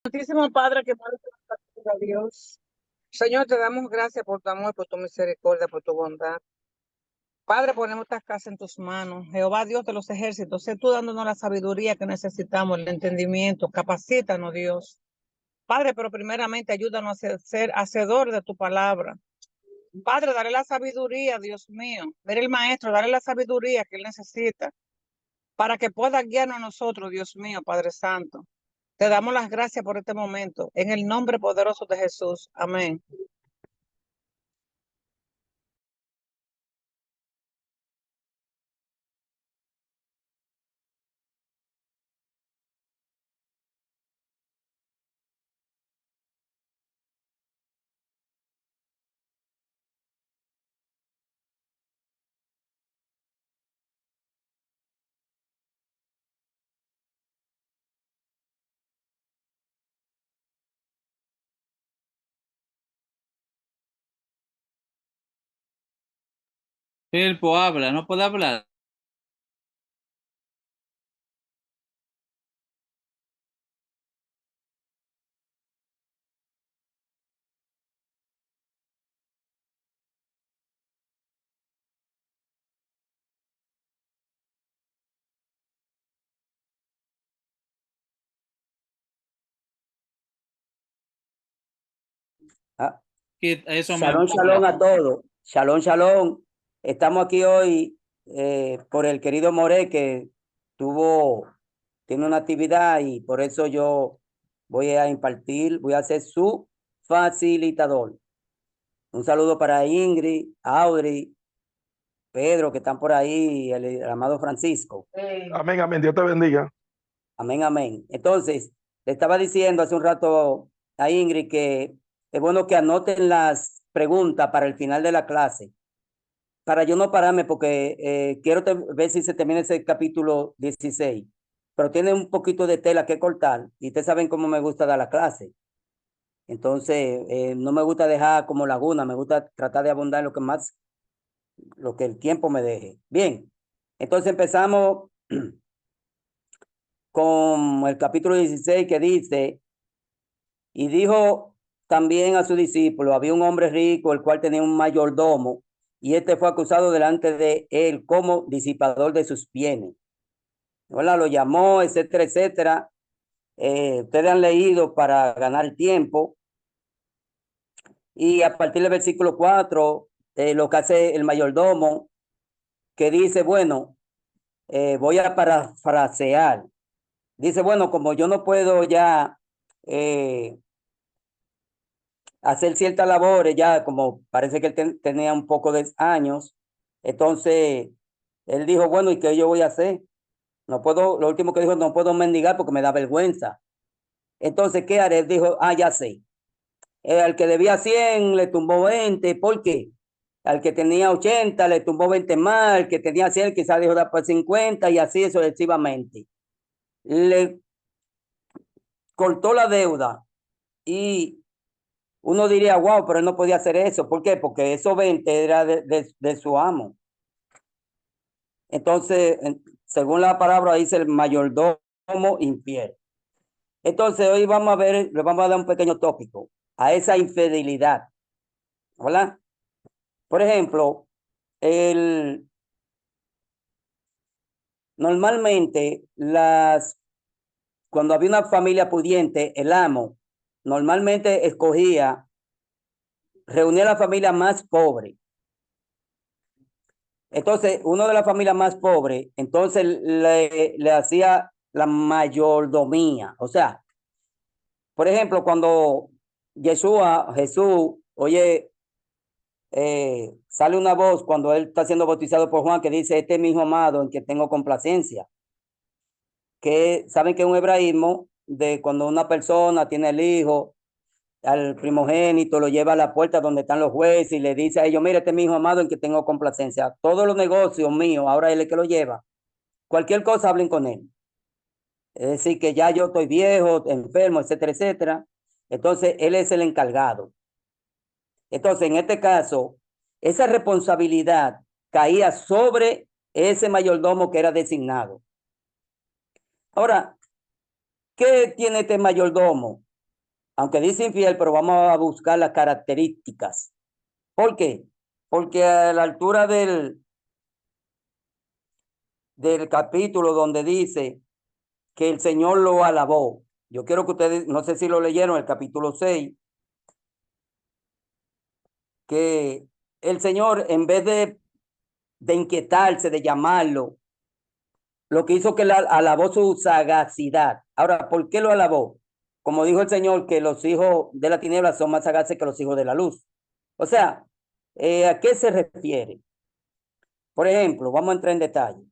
Santísimo Padre, que más a Dios. Señor, te damos gracias por tu amor, por tu misericordia, por tu bondad. Padre, ponemos esta casa en tus manos. Jehová, Dios de los ejércitos, sé tú dándonos la sabiduría que necesitamos, el entendimiento. Capacítanos, Dios. Padre, pero primeramente ayúdanos a ser hacedor de tu palabra. Padre, dale la sabiduría, Dios mío. Ver el maestro, dale la sabiduría que él necesita para que pueda guiarnos a nosotros, Dios mío, Padre Santo. Te damos las gracias por este momento. En el nombre poderoso de Jesús. Amén. Felpo habla, no puede hablar. Ah, Que eso mismo Shalom, shalom a todos. Shalom, shalom. Estamos aquí hoy por el querido More que tiene una actividad y por eso yo voy a ser su facilitador. Un saludo para Ingrid, Audrey, Pedro, que están por ahí, el amado Francisco. Amén, amén. Dios te bendiga. Amén, amén. Entonces, le estaba diciendo hace un rato a Ingrid que es bueno que anoten las preguntas para el final de la clase, para yo no pararme, porque quiero ver si se termina ese capítulo 16, pero tiene un poquito de tela que cortar y ustedes saben cómo me gusta dar la clase. Entonces, no me gusta dejar como laguna, me gusta tratar de abundar lo que más, lo que el tiempo me deje. Bien, entonces empezamos con el capítulo 16 que dice: y dijo también a su discípulo, había un hombre rico, el cual tenía un mayordomo, y este fue acusado delante de él como disipador de sus bienes. ¿Verdad? Lo llamó, etcétera, etcétera. Ustedes han leído para ganar tiempo. Y a partir del versículo 4, lo que hace el mayordomo, que dice, bueno, voy a parafrasear. Dice, bueno, como yo no puedo ya hacer ciertas labores, ya como parece que él tenía un poco de años, entonces él dijo, bueno, ¿y qué yo voy a hacer? No puedo, lo último que dijo, no puedo mendigar porque me da vergüenza. Entonces, ¿qué haré? Él dijo, ya sé. Al que debía 100 le tumbó 20. ¿Por qué? Al que tenía 80 le tumbó 20 más, al que tenía 100 quizás dijo da por 50 y así sucesivamente. Le cortó la deuda y uno diría, wow, pero él no podía hacer eso. ¿Por qué? Porque esos 20 era de su amo. Entonces, según la palabra dice el mayordomo infiel. Entonces, hoy vamos a ver, le vamos a dar un pequeño tópico a esa infidelidad. ¿Verdad? Por ejemplo, normalmente cuando había una familia pudiente, el amo normalmente reunía a la familia más pobre. Entonces, uno de las familias más pobres, entonces le hacía la mayordomía. O sea, por ejemplo, cuando Jesús, oye, sale una voz cuando él está siendo bautizado por Juan que dice, este es mi hijo amado en que tengo complacencia. Que saben que es un hebraísmo de cuando una persona tiene el hijo, al primogénito lo lleva a la puerta donde están los jueces y le dice a ellos, mire, este es mi hijo amado en que tengo complacencia. Todos los negocios míos, ahora él es el que lo lleva. Cualquier cosa hablen con él. Es decir, que ya yo estoy viejo, enfermo, etcétera, etcétera. Entonces, él es el encargado. Entonces, en este caso, esa responsabilidad caía sobre ese mayordomo que era designado. Ahora, ¿qué tiene este mayordomo? aunque dice infiel, pero vamos a buscar las características. ¿Por qué? Porque a la altura del capítulo donde dice que el Señor lo alabó, yo quiero que ustedes, no sé si lo leyeron, el capítulo 6, que el Señor, en vez de inquietarse, de llamarlo, lo que hizo que alabó su sagacidad. Ahora, ¿por qué lo alabó? Como dijo el Señor, que los hijos de la tiniebla son más sagaces que los hijos de la luz. O sea, ¿a qué se refiere? Por ejemplo, vamos a entrar en detalle.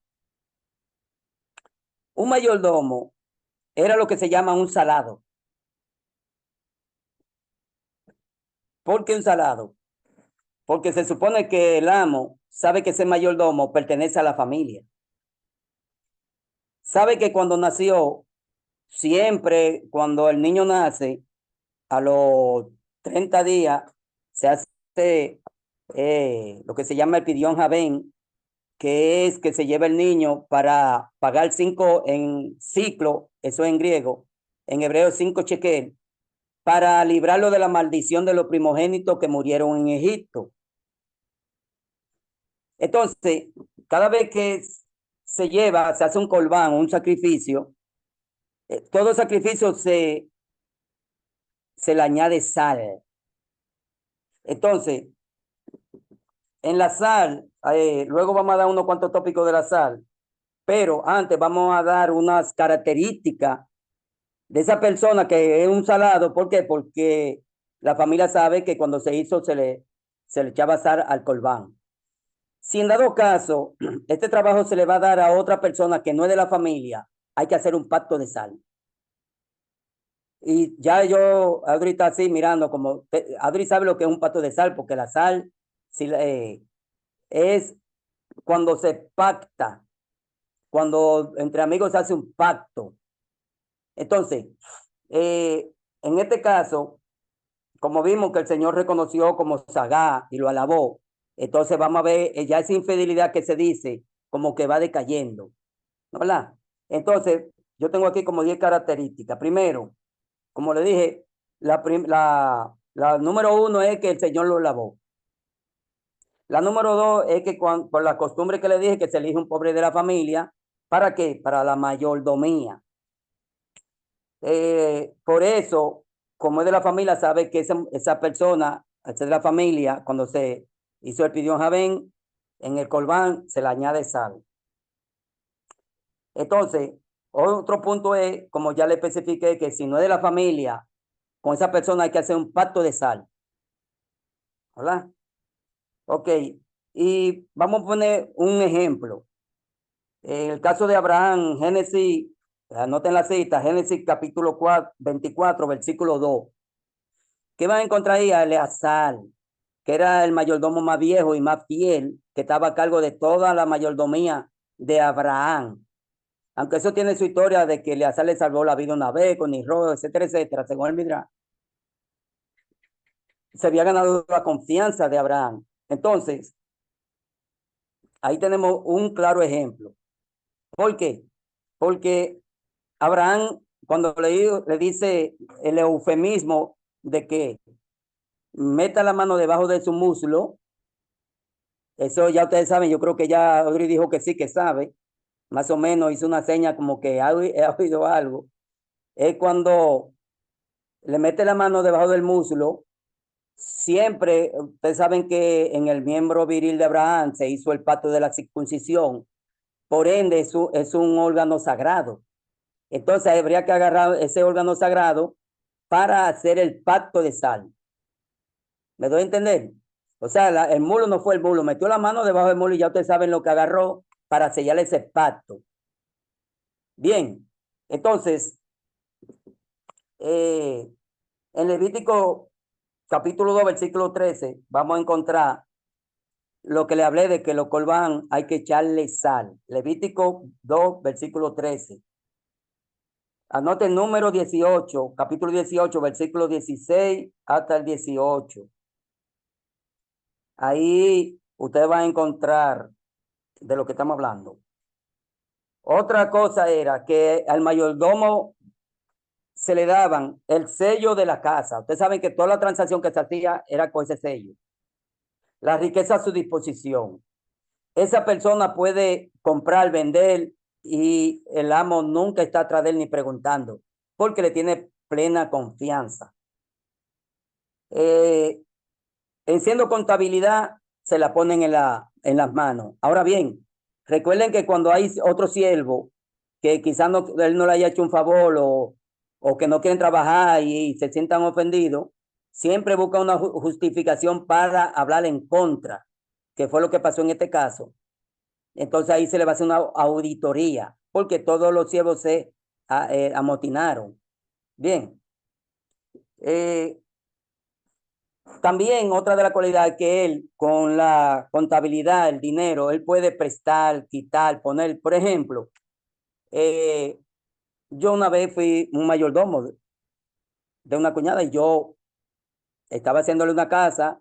Un mayordomo era lo que se llama un salado. ¿Por qué un salado? Porque se supone que el amo sabe que ese mayordomo pertenece a la familia. Sabe que cuando nació, siempre cuando el niño nace, a los 30 días, se hace lo que se llama el pidión Javén, que es que se lleva el niño para pagar 5 en ciclo, eso en griego, en hebreo 5 shekel, para librarlo de la maldición de los primogénitos que murieron en Egipto. Entonces, cada vez que se lleva, se hace un corbán, un sacrificio, todo sacrificio se le añade sal. Entonces, en la sal, luego vamos a dar unos cuantos tópicos de la sal, pero antes vamos a dar unas características de esa persona que es un salado. ¿Por qué? Porque la familia sabe que cuando se hizo se le echaba sal al corbán. Si en dado caso este trabajo se le va a dar a otra persona que no es de la familia, hay que hacer un pacto de sal. Y ya yo, Audrey está así mirando como, Audrey sabe lo que es un pacto de sal, porque la sal si, es cuando se pacta, cuando entre amigos se hace un pacto. Entonces, en este caso, como vimos que el Señor reconoció como sagaz y lo alabó, entonces vamos a ver ya esa infidelidad que se dice como que va decayendo, ¿verdad? Entonces, yo tengo aquí como 10 características. Primero, como le dije, la número 1 es que el Señor lo alabó. La número 2 es que por la costumbre que le dije, que se elige un pobre de la familia. ¿Para qué? Para la mayordomía. Por eso, como es de la familia, sabe que esa persona, al ser de la familia, cuando se hizo el pidión Javén, en el corbán se le añade sal. Entonces, otro punto es, como ya le especifiqué, que si no es de la familia, con esa persona hay que hacer un pacto de sal. ¿Verdad? Ok, y vamos a poner un ejemplo. En el caso de Abraham, Génesis, anoten la cita, Génesis capítulo 24, versículo 2. ¿Qué van a encontrar ahí? A Eleazar, que era el mayordomo más viejo y más fiel, que estaba a cargo de toda la mayordomía de Abraham. Aunque eso tiene su historia de que Eleazar le salvó la vida una vez con Nisro, etcétera, etcétera, según el Midrash. Se había ganado la confianza de Abraham. Entonces, ahí tenemos un claro ejemplo. ¿Por qué? Porque Abraham, cuando le dice el eufemismo de que meta la mano debajo de su muslo, eso ya ustedes saben, yo creo que ya Audrey dijo que sí, que sabe, más o menos hizo una seña como que ha oído algo. Es cuando le mete la mano debajo del muslo. Siempre, ustedes saben que en el miembro viril de Abraham se hizo el pacto de la circuncisión, por ende es un órgano sagrado. Entonces habría que agarrar ese órgano sagrado para hacer el pacto de sal. ¿Me doy a entender? O sea, el mulo no fue el mulo, metió la mano debajo del mulo y ya ustedes saben lo que agarró para sellar ese pacto. Bien, entonces, en Levítico capítulo 2, versículo 13, vamos a encontrar lo que le hablé de que los corbán hay que echarle sal. Levítico 2, versículo 13. Anote el número 18, capítulo 18, versículo 16 hasta el 18. Ahí usted va a encontrar de lo que estamos hablando. Otra cosa era que al mayordomo se le daban el sello de la casa. Ustedes saben que toda la transacción que se hacía era con ese sello. La riqueza a su disposición. Esa persona puede comprar, vender y el amo nunca está atrás de él ni preguntando porque le tiene plena confianza. En siendo contabilidad, se la ponen en las manos. Ahora bien, recuerden que cuando hay otro siervo que quizás él no le haya hecho un favor o que no quieren trabajar y se sientan ofendidos, siempre busca una justificación para hablar en contra, que fue lo que pasó en este caso. Entonces ahí se le va a hacer una auditoría, porque todos los siervos se amotinaron. Bien. También otra de las cualidades que él, con la contabilidad, el dinero, él puede prestar, quitar, poner. Por ejemplo, yo una vez fui un mayordomo de una cuñada y yo estaba haciéndole una casa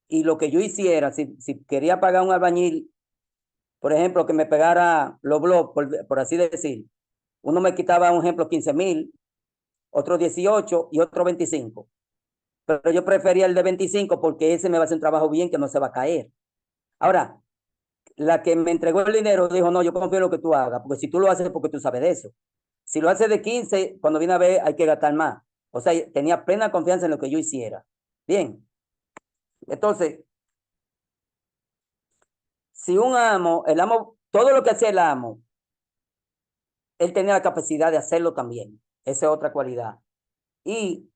y lo que yo hiciera, si quería pagar un albañil, por ejemplo, que me pegara los blogs, por así decir, uno me quitaba, un ejemplo, 15,000, otro 18 y otro 25. Pero yo prefería el de 25 porque ese me va a hacer un trabajo bien que no se va a caer. Ahora, la que me entregó el dinero dijo, no, yo confío en lo que tú hagas, porque si tú lo haces es porque tú sabes de eso. Si lo haces de 15, cuando viene a ver hay que gastar más. O sea, tenía plena confianza en lo que yo hiciera. Bien. Entonces, si un amo, el amo, todo lo que hacía el amo, él tenía la capacidad de hacerlo también. Esa es otra cualidad. Y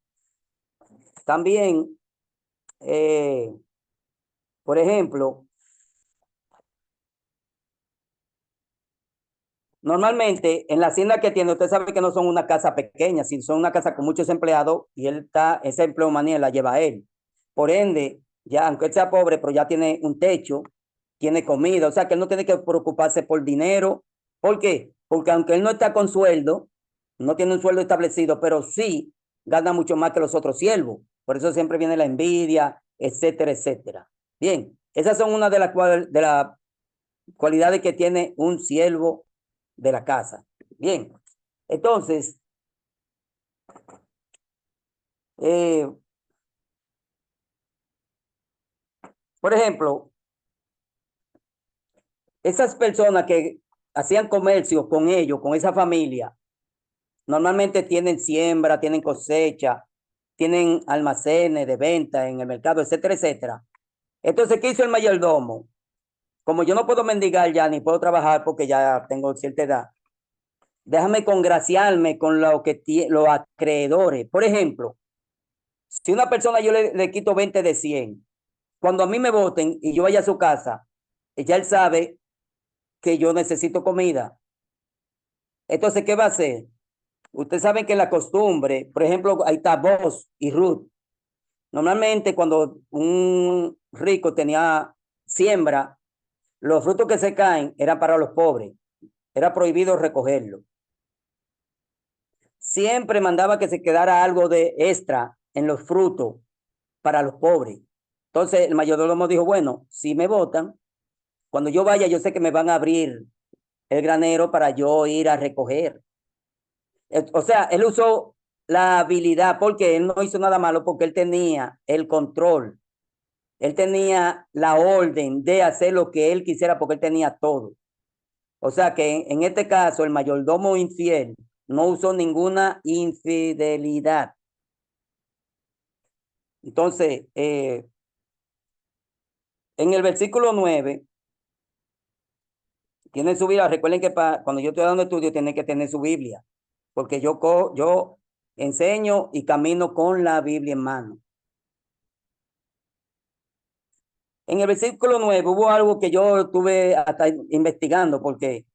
también, por ejemplo, normalmente en la hacienda que tiene, usted sabe que no son una casa pequeña, sino son una casa con muchos empleados y esa empleomanía la lleva a él. Por ende, ya aunque él sea pobre, pero ya tiene un techo, tiene comida, o sea que él no tiene que preocuparse por dinero. ¿Por qué? Porque aunque él no está con sueldo, no tiene un sueldo establecido, pero sí gana mucho más que los otros siervos. Por eso siempre viene la envidia, etcétera, etcétera. Bien, esas son una de las cualidades que tiene un siervo de la casa. Bien, entonces, por ejemplo, esas personas que hacían comercio con ellos, con esa familia, normalmente tienen siembra, tienen cosecha, tienen almacenes de venta en el mercado, etcétera, etcétera. Entonces, ¿qué hizo el mayordomo? Como yo no puedo mendigar ya, ni puedo trabajar porque ya tengo cierta edad, déjame congraciarme con los acreedores. Por ejemplo, si una persona yo le quito 20 de 100, cuando a mí me voten y yo vaya a su casa, ya él sabe que yo necesito comida. Entonces, ¿qué va a hacer? Ustedes saben que la costumbre, por ejemplo, ahí está Boaz y Ruth. Normalmente cuando un rico tenía siembra, los frutos que se caen eran para los pobres. Era prohibido recogerlo. Siempre mandaba que se quedara algo de extra en los frutos para los pobres. Entonces el mayordomo dijo, bueno, si me votan, cuando yo vaya, yo sé que me van a abrir el granero para yo ir a recoger. O sea, él usó la habilidad porque él no hizo nada malo, porque él tenía el control. Él tenía la orden de hacer lo que él quisiera porque él tenía todo. O sea que en este caso el mayordomo infiel no usó ninguna infidelidad. Entonces, en el versículo 9, tienen su Biblia. Recuerden que cuando yo estoy dando estudio, tienen que tener su Biblia, porque yo enseño y camino con la Biblia en mano. En el versículo 9 hubo algo que yo estuve hasta investigando, porque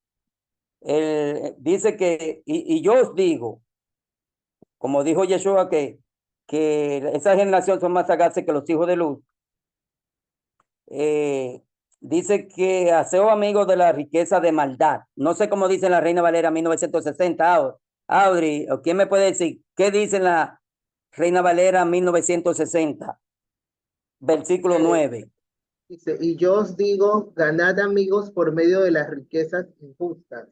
dice que, y yo os digo, como dijo Yeshua, que esa generación son más sagaces que los hijos de luz. Dice que haceo amigos de la riqueza de maldad. No sé cómo dice la Reina Valera 1960. Audrey, ¿quién me puede decir qué dice la Reina Valera 1960? Versículo 9. Dice, y yo os digo, ganad amigos por medio de las riquezas injustas,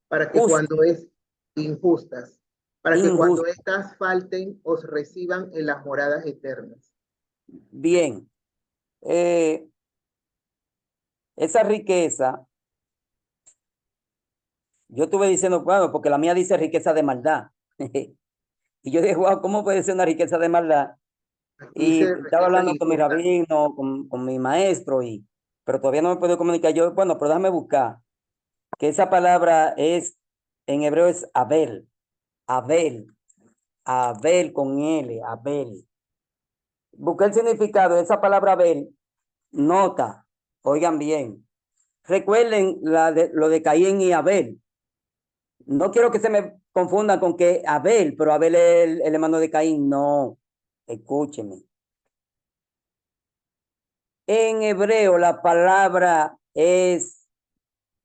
para que cuando es injustas, para que cuando injusta. éstas falten, os reciban en las moradas eternas. Bien, esa riqueza, yo estuve diciendo, bueno, porque la mía dice riqueza de maldad. Y yo dije, wow, ¿cómo puede ser una riqueza de maldad? Aquí Y dice estaba riquezas hablando con mi injustas. rabino, con mi maestro, pero todavía no me puedo comunicar. Yo, bueno, pero déjame buscar, que esa palabra en hebreo es Abel, Abel, Abel con L, Abel. Busqué el significado de esa palabra Abel, nota, oigan bien, recuerden lo de Caín y Abel. No quiero que se me confundan con que Abel, pero Abel es el hermano de Caín. No, escúcheme. En hebreo la palabra es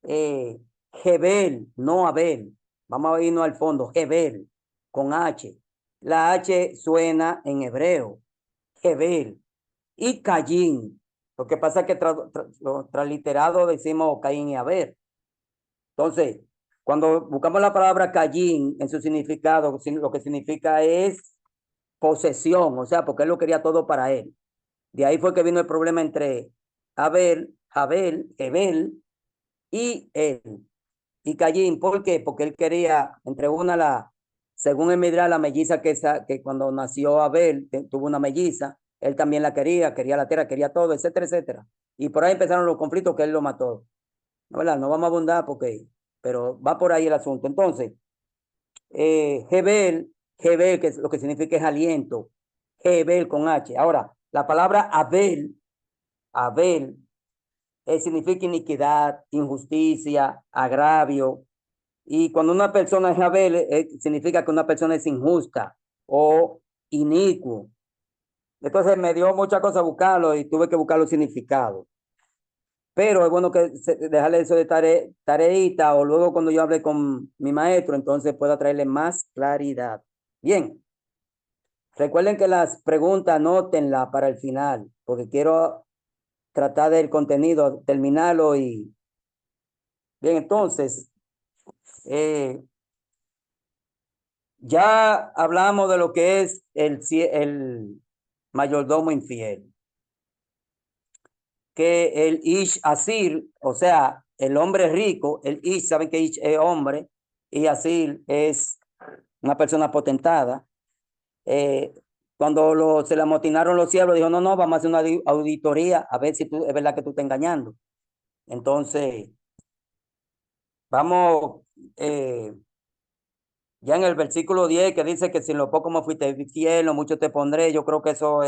Jebel, no Abel. Vamos a irnos al fondo, Jebel, con H. La H suena en hebreo, Jebel. Y Caín. Lo que pasa es que transliterado decimos Caín y Abel. Entonces, cuando buscamos la palabra Caín en su significado, lo que significa es posesión, o sea, porque él lo quería todo para él. De ahí fue que vino el problema entre Abel y él. Y Caín, ¿por qué? Porque él quería, entre según el Midrash, la melliza que cuando nació Abel, tuvo una melliza, él también la quería la tierra, quería todo, etcétera, etcétera. Y por ahí empezaron los conflictos que él lo mató. No, ¿verdad? No vamos a abundar pero va por ahí el asunto. Entonces, Jebel, que es lo que significa es aliento, Jebel con H. Ahora, la palabra Abel, significa iniquidad, injusticia, agravio. Y cuando una persona es Abel, significa que una persona es injusta o inicuo. Entonces me dio muchas cosas buscarlo y tuve que buscar los significados. Pero es bueno que dejarle eso de tareita o luego cuando yo hable con mi maestro, entonces pueda traerle más claridad. Bien, recuerden que las preguntas anótenlas para el final, porque quiero tratar del contenido, terminarlo y... Bien, entonces, ya hablamos de lo que es el mayordomo infiel. Que el Ish Asir, o sea, el hombre rico, el Ish, saben que Ish es hombre y Asir es una persona potentada. Cuando se le amotinaron los cielos, dijo, no, vamos a hacer una auditoría a ver si es verdad que tú estás engañando. Entonces, vamos, ya en el versículo 10 que dice que si en lo poco me fuiste fiel, lo mucho te pondré, yo creo que eso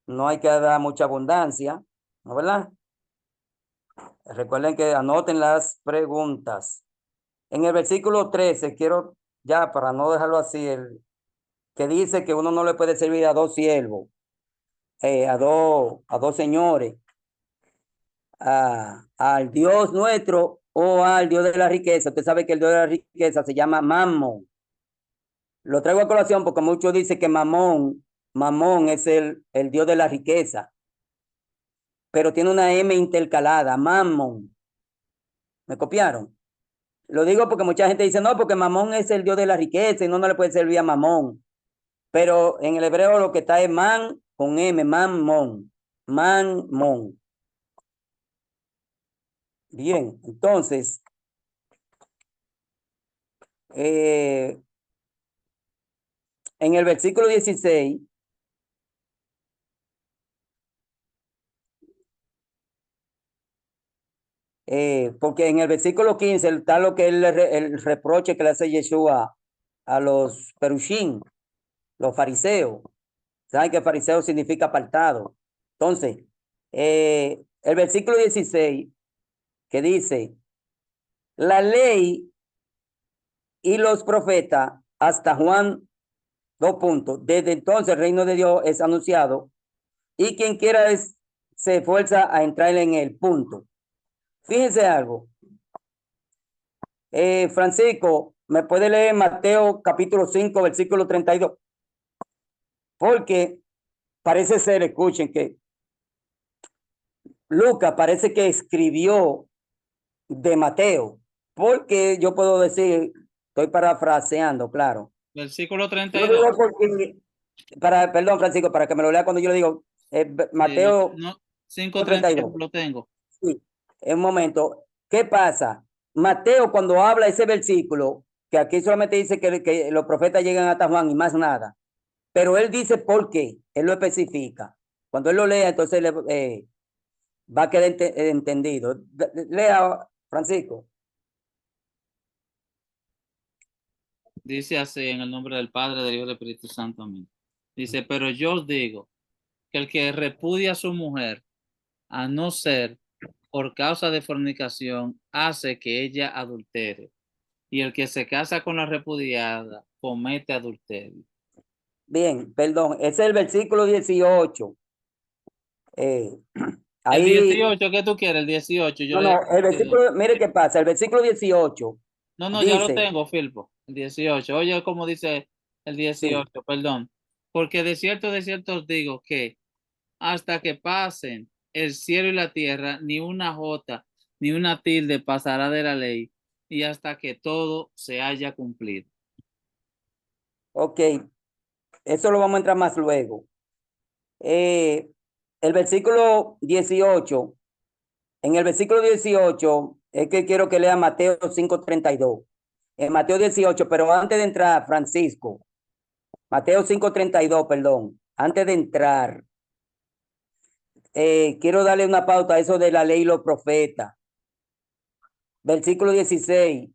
no hay que dar mucha abundancia, ¿no verdad? Recuerden que anoten las preguntas. En el versículo 13, quiero ya para no dejarlo así, que dice que uno no le puede servir a dos siervos, a dos señores, al Dios nuestro o al Dios de la riqueza. Usted sabe que el Dios de la riqueza se llama Mamón. Lo traigo a colación porque muchos dicen que Mamón es el Dios de la riqueza, pero tiene una M intercalada, Mamón. ¿Me copiaron? Lo digo porque mucha gente dice, no, porque Mamón es el Dios de la riqueza y no le puede servir a Mamón. Pero en el hebreo lo que está es man con M, Mamón. Mamón. Bien, entonces, en el versículo 16, porque en el versículo 15 está lo que es el reproche que le hace Yeshua a los perushim, los fariseos. ¿Saben que fariseo significa apartado? Entonces, el versículo 16 que dice, la ley y los profetas hasta Juan, 2 puntos. Desde entonces el reino de Dios es anunciado y quien quiera se esfuerza a entrar en el punto. Fíjense algo. Francisco, ¿me puede leer Mateo capítulo 5, versículo 32? Porque parece ser, escuchen, que Lucas parece que escribió de Mateo, porque yo puedo decir, estoy parafraseando, claro, Versículo Yo 32. digo porque, perdón, Francisco, para que me lo lea cuando yo le digo, Mateo No, 5:32. 5:32 lo tengo. Sí, en un momento. ¿Qué pasa? Mateo, cuando habla ese versículo, que aquí solamente dice que los profetas llegan hasta Juan y más nada, pero él dice por qué, él lo especifica. Cuando él lo lea, entonces va a quedar entendido. Lea, Francisco. Dice así en el nombre del Padre, del Hijo y del Espíritu Santo. Amén. Dice, pero yo os digo que el que repudia a su mujer, a no ser por causa de fornicación, hace que ella adultere. Y el que se casa con la repudiada comete adulterio. Bien, perdón, ese es el versículo 18. El Ahí, 18, ¿qué tú quieres? El 18, yo no, le... no, el versículo, mire qué pasa, el versículo 18 No, ya lo dice, tengo, Filpo. El 18. Oye, como dice el sí, 18, perdón. Porque de cierto os digo que hasta que pasen el cielo y la tierra, ni una jota, ni una tilde pasará de la ley, y hasta que todo se haya cumplido. ok, eso lo vamos a entrar más luego. El versículo 18, en el versículo 18 es que quiero que lea Mateo 5:32. En Mateo 18, pero antes de entrar, Francisco, Mateo 5:32, perdón, antes de entrar, quiero darle una pauta a eso de la ley y los profetas. Versículo 16,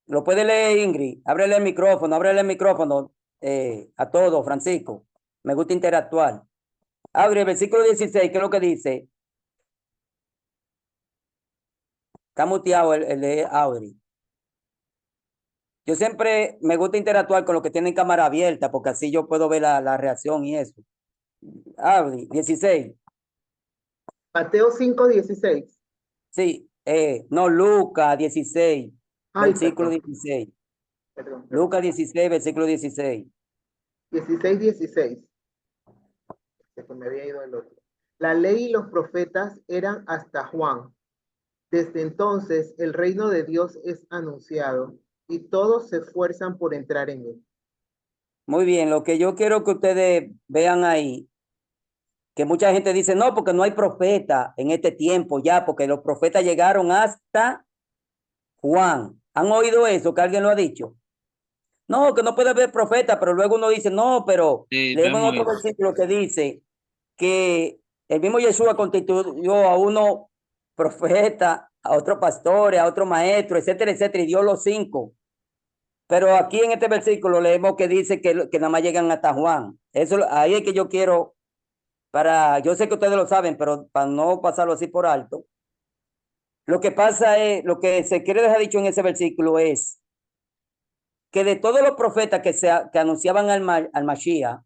¿lo puede leer, Ingrid? Ábrele el micrófono a todos, Francisco. Me gusta interactuar. Abre el versículo 16, ¿qué es lo que dice? Está muteado el de Audrey. Yo siempre me gusta interactuar con los que tienen cámara abierta, porque así yo puedo ver la reacción y eso. Audrey, 16. Mateo 5:16. Sí, no, Lucas 16, Ay, versículo perdón, 16. perdón. Lucas 16, versículo 16. 16:16. Se me había ido el otro. La ley y los profetas eran hasta Juan. Desde entonces el reino de Dios es anunciado y todos se esfuerzan por entrar en él. Muy bien, lo que yo quiero que ustedes vean ahí, que mucha gente dice, no, porque no hay profeta en este tiempo ya, porque los profetas llegaron hasta Juan. ¿Han oído eso? Que alguien lo ha dicho. No, que no puede haber profeta, pero luego uno dice, no, pero Sí, lo leemos en hemos otro oído. versículo que dice que el mismo Yeshua constituyó a uno profeta, a otro pastor, a otro maestro, etcétera, etcétera, y dio los 5. Pero aquí en este versículo leemos que dice que nada más llegan hasta Juan. Eso, ahí es que yo quiero, yo sé que ustedes lo saben, pero para no pasarlo así por alto, lo que pasa es, lo que se quiere dejar dicho en ese versículo es que de todos los profetas que anunciaban al Mashiach,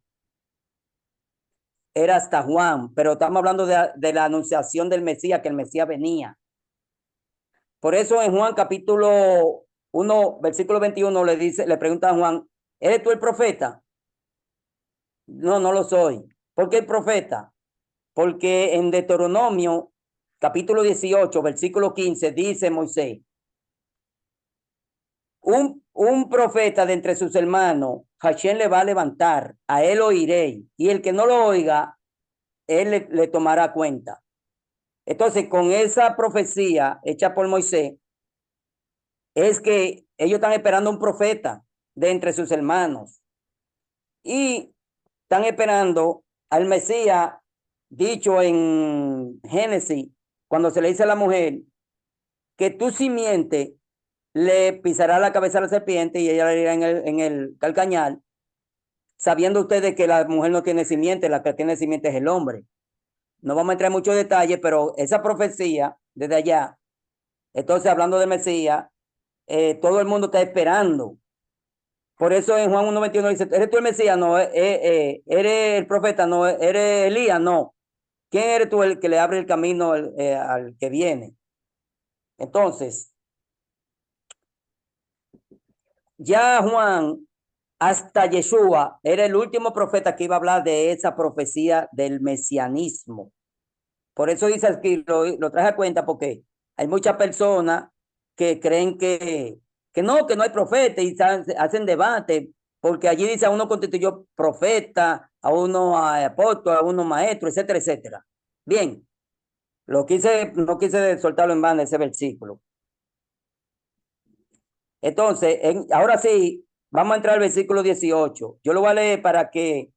era hasta Juan, pero estamos hablando de la anunciación del Mesías, que el Mesías venía. Por eso en Juan capítulo 1, versículo 21, le pregunta a Juan, ¿eres tú el profeta? No, no lo soy. ¿Por qué el profeta? Porque en Deuteronomio capítulo 18, versículo 15, dice Moisés, un profeta de entre sus hermanos, Hashem le va a levantar, a él oiré, y el que no lo oiga, él le tomará cuenta. Entonces, con esa profecía hecha por Moisés, es que ellos están esperando un profeta de entre sus hermanos y están esperando al Mesías dicho en Génesis, cuando se le dice a la mujer que tu simiente le pisará la cabeza a la serpiente y ella le irá en el calcañal, sabiendo ustedes que la mujer no tiene simiente, la que tiene simiente es el hombre. No vamos a entrar en muchos detalles, pero esa profecía desde allá, entonces hablando de Mesías, todo el mundo está esperando. Por eso en Juan 1:21 dice, ¿eres tú el Mesías? No, ¿eres el profeta? No, ¿eres Elías? No. ¿Quién eres tú el que le abre el camino al que viene? Entonces, ya Juan, hasta Yeshua, era el último profeta que iba a hablar de esa profecía del mesianismo. Por eso dice aquí, lo traje a cuenta porque hay muchas personas que creen que no hay profeta y hacen debate. porque allí dice a uno constituyó profeta, a uno apóstol, a uno maestro, etcétera, etcétera. Bien, no quise soltarlo en banda ese versículo. Entonces, ahora sí, vamos a entrar al versículo 18. Yo lo voy a leer para que,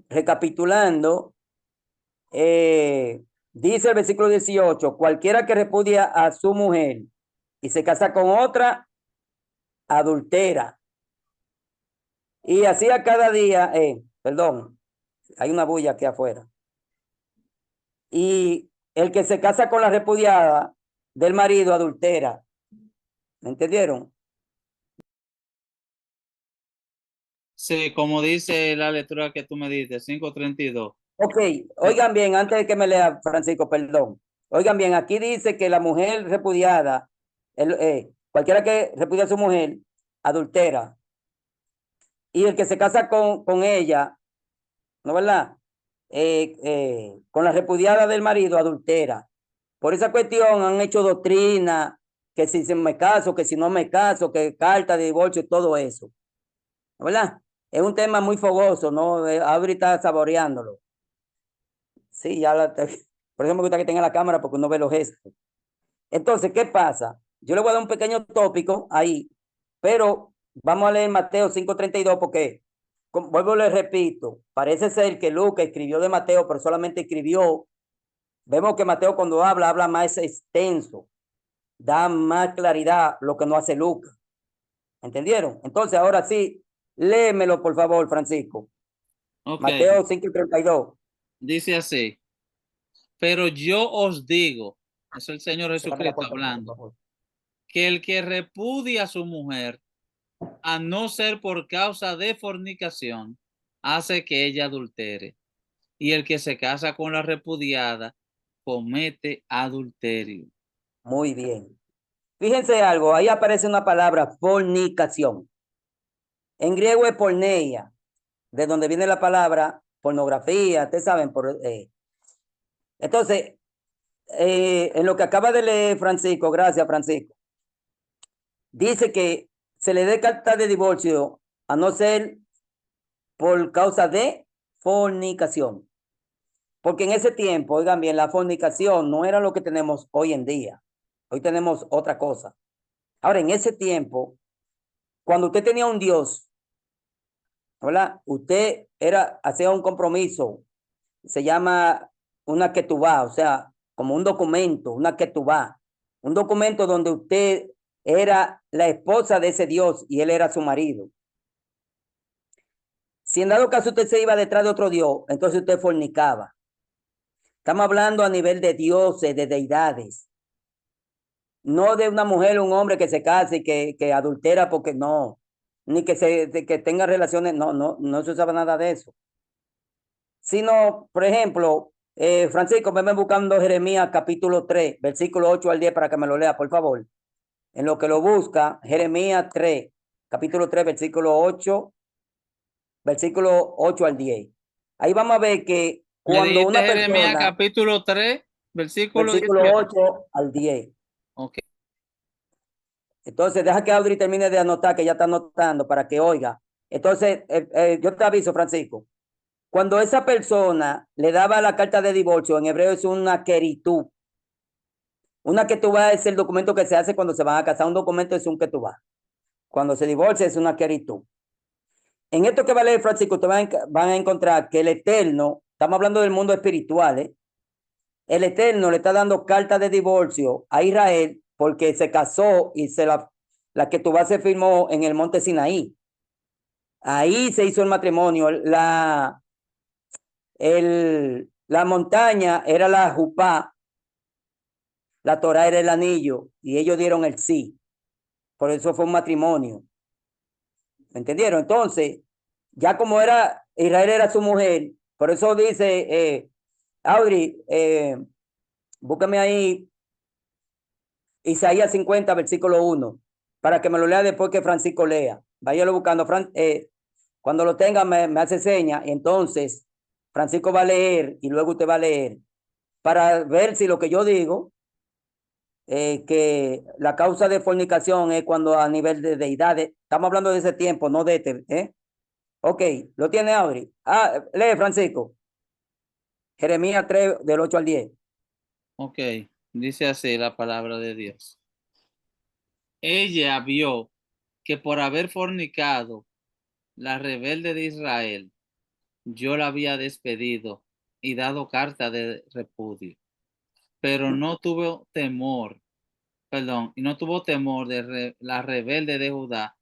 recapitulando, dice el versículo 18, cualquiera que repudia a su mujer y se casa con otra, adultera. Y así a cada día, perdón, hay una bulla aquí afuera. Y el que se casa con la repudiada del marido, adultera. ¿Me entendieron? Sí, como dice la lectura que tú me diste, 5:32. Ok, oigan bien, antes de que me lea Francisco, perdón. Oigan bien, aquí dice que la mujer repudiada, cualquiera que repudia a su mujer, adultera. Y el que se casa con ella, ¿no verdad? Con la repudiada del marido, adultera. Por esa cuestión han hecho doctrina, que si me caso, que si no me caso, que carta de divorcio, todo eso. ¿No verdad? Es un tema muy fogoso, ¿no? Ahorita saboreándolo. Sí, por eso me gusta que tenga la cámara porque uno ve los gestos. Entonces, ¿qué pasa? Yo le voy a dar un pequeño tópico ahí, pero vamos a leer Mateo 5:32 porque, vuelvo y le repito, parece ser que Lucas escribió de Mateo, pero solamente escribió. Vemos que Mateo cuando habla más extenso, da más claridad lo que no hace Lucas. ¿Entendieron? Entonces, ahora sí, léemelo por favor, Francisco. Ok, Mateo 5:32. dice así, pero yo os digo, es el Señor Sácame la Jesucristo puerta, por hablando, favor. que el que repudia a su mujer, a no ser por causa de fornicación, hace que ella adultere. Y el que se casa con la repudiada, comete adulterio. Muy bien. Fíjense algo, ahí aparece una palabra, fornicación. En griego es porneia, de donde viene la palabra pornografía, ustedes saben. Entonces, en lo que acaba de leer Francisco, gracias Francisco, dice que se le dé carta de divorcio a no ser por causa de fornicación. Porque en ese tiempo, oigan bien, la fornicación no era lo que tenemos hoy en día. Hoy tenemos otra cosa. Ahora, en ese tiempo, cuando usted tenía un Dios, ¿verdad? Usted hacía un compromiso, se llama una ketubá, o sea, como un documento, una ketubá, un documento donde usted era la esposa de ese Dios y él era su marido. Si en dado caso usted se iba detrás de otro Dios, entonces usted fornicaba. Estamos hablando a nivel de dioses, de deidades, no de una mujer o un hombre que se case y que adultera porque no, ni que tenga relaciones, no se usaba nada de eso. Sino, por ejemplo, Francisco, venme buscando Jeremías capítulo 3, versículo 8 al 10 para que me lo lea, por favor. En lo que lo busca, Jeremías 3, capítulo 3, versículo 8 al 10. Ahí vamos a ver que Le cuando dijiste una Jeremías persona, capítulo 3, versículo versículo 18. 8 al 10. Ok. Entonces, deja que Audrey termine de anotar, que ya está anotando para que oiga. Entonces, yo te aviso, Francisco. Cuando esa persona le daba la carta de divorcio, en hebreo es una queritú. Una ketubá es el documento que se hace cuando se van a casar. Un documento es un ketubá. Cuando se divorcia es una queritú. En esto que va a leer Francisco, te van a encontrar que el Eterno, estamos hablando del mundo espiritual, el Eterno le está dando carta de divorcio a Israel porque se casó y la ketubá se firmó en el monte Sinaí. Ahí se hizo el matrimonio. La montaña era la jupá, la Torá era el anillo y ellos dieron el sí. Por eso fue un matrimonio. ¿Me entendieron? Entonces, ya como Israel era su mujer, por eso dice, Audrey, búscame ahí Isaías 50, versículo 1, para que me lo lea después que Francisco lea. Váyalo buscando. Cuando lo tenga, me hace seña. Y entonces, Francisco va a leer y luego usted va a leer para ver si lo que yo digo que la causa de fornicación es cuando a nivel de deidades, estamos hablando de ese tiempo, no de este, ¿eh? Ok, lo tiene Auri. Ah, lee Francisco. Jeremías 3, del 8 al 10. Ok, dice así la palabra de Dios. Ella vio que por haber fornicado la rebelde de Israel, yo la había despedido y dado carta de repudio, pero no tuvo temor, perdón, y no tuvo temor de la rebelde de Judá,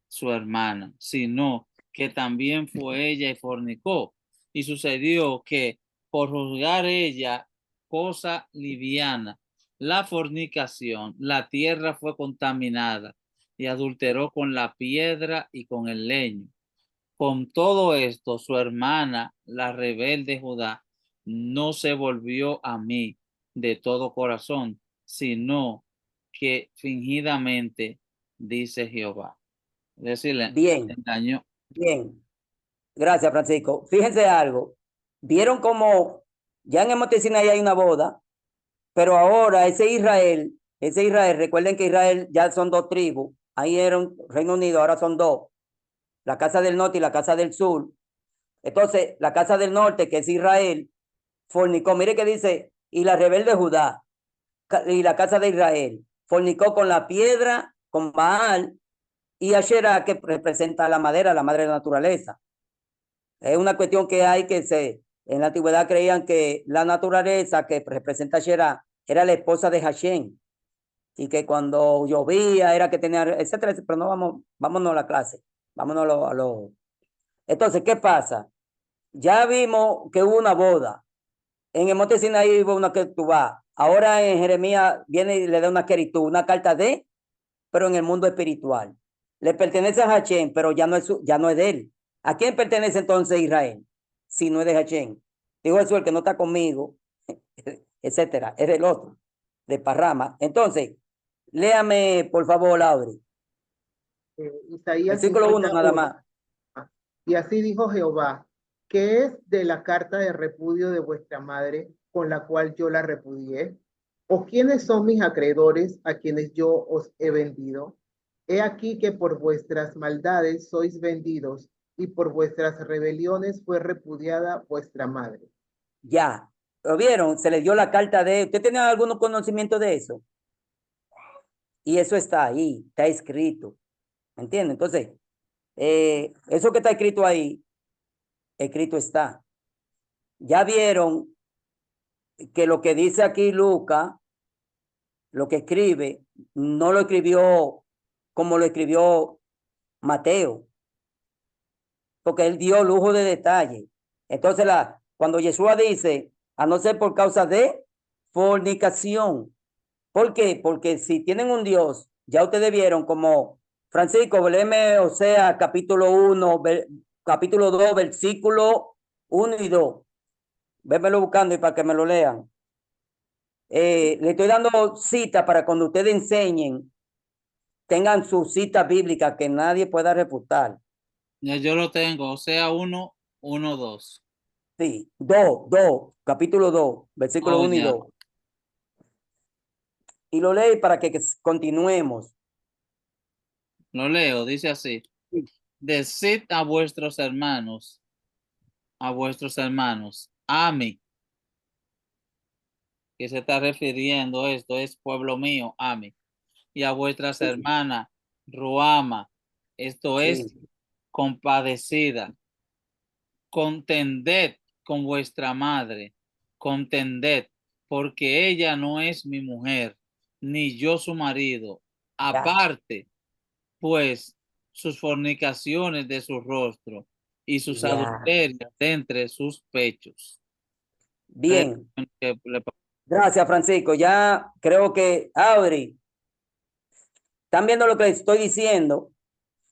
su hermana, sino que también fue ella y fornicó. Y sucedió que por juzgar ella cosa liviana, la fornicación, la tierra fue contaminada y adulteró con la piedra y con el leño. Con todo esto, su hermana, la rebelde Judá, no se volvió a mí de todo corazón, sino que fingidamente, dice Jehová. Es decir, le Bien, engañó. bien. Gracias, Francisco. Fíjense algo. Vieron como ya en el Monte Sinaí hay una boda, pero ahora ese Israel, recuerden que Israel ya son dos tribus. Ahí era un Reino Unido, ahora son dos. La casa del norte y la casa del sur. Entonces, la casa del norte, que es Israel, fornicó. Mire que dice, y la rebelde Judá, y la casa de Israel, fornicó con la piedra, con Baal, y Asherah, que representa la madera, la madre de la naturaleza. Es una cuestión que hay en la antigüedad creían que la naturaleza que representa Asherah era la esposa de Hashem, y que cuando llovía era que tenía, etcétera, pero no vámonos a la clase, vámonos a lo. Entonces, ¿qué pasa? Ya vimos que hubo una boda. En el Monte Sinaí hubo una que tú vas. Ahora en Jeremías viene y le da una queritud, una carta de, pero en el mundo espiritual. Le pertenece a Hashem, pero ya no es de él. ¿A quién pertenece entonces Israel? Si no es de Hashem. Digo eso, el que no está conmigo, etcétera, es del otro, de Parrama. Entonces, léame, por favor, Lauri. Isaías Versículo 1 nada 51. más. Y así dijo Jehová, ¿qué es de la carta de repudio de vuestra madre con la cual yo la repudié? ¿O quiénes son mis acreedores a quienes yo os he vendido? He aquí que por vuestras maldades sois vendidos y por vuestras rebeliones fue repudiada vuestra madre. Ya. ¿Lo vieron? Se le dio la carta de. ¿Usted tiene algún conocimiento de eso? Y eso está ahí, está escrito. ¿Entiende? Entonces, eso que está escrito está. Ya vieron que lo que dice aquí Lucas, lo que escribe, no lo escribió como lo escribió Mateo, porque él dio lujo de detalle. Entonces, cuando Yeshua dice, a no ser por causa de fornicación. ¿Por qué? Porque si tienen un Dios, ya ustedes vieron como Francisco, léeme, o sea, capítulo 1, capítulo 2, versículo 1 y 2. Vémelo buscando y para que me lo lean. Le estoy dando cita para cuando ustedes enseñen, tengan su cita bíblica que nadie pueda refutar. Ya yo lo tengo, o sea, 1, 1, 2. Sí, 2, capítulo 2, versículo Oh, 1 y ya. 2. Y lo leí para que continuemos. Lo leo, dice así. Sí. Decid a vuestros hermanos, a mí, que se está refiriendo esto, es pueblo mío, a mí, y a vuestras hermanas, Ruama, esto es Sí. compadecida. Contended con vuestra madre, contended, porque ella no es mi mujer, ni yo su marido. Ya. Aparte, pues, sus fornicaciones de su rostro y sus Ya. adulterios de entre sus pechos. Bien. Gracias, Francisco. Ya creo que, Audrey, están viendo lo que les estoy diciendo.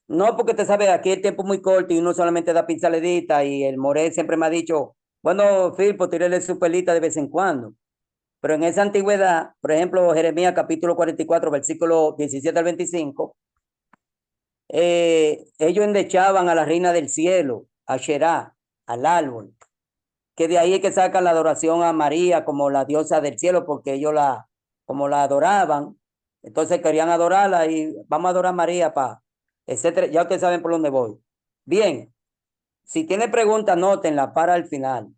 No porque te sabe, aquí el tiempo es muy corto y uno solamente da pinceladita y el Morel siempre me ha dicho, bueno, Filpo, tírele su pelita de vez en cuando. Pero en esa antigüedad, por ejemplo, Jeremías capítulo 44, versículo 17 al 25, ellos endechaban a la reina del cielo, a Sherá, al árbol, que de ahí es que sacan la adoración a María como la diosa del cielo, porque ellos como la adoraban, entonces querían adorarla y vamos a adorar a María, etcétera. Ya ustedes saben por dónde voy. Bien, si tiene preguntas, anótenla para el final.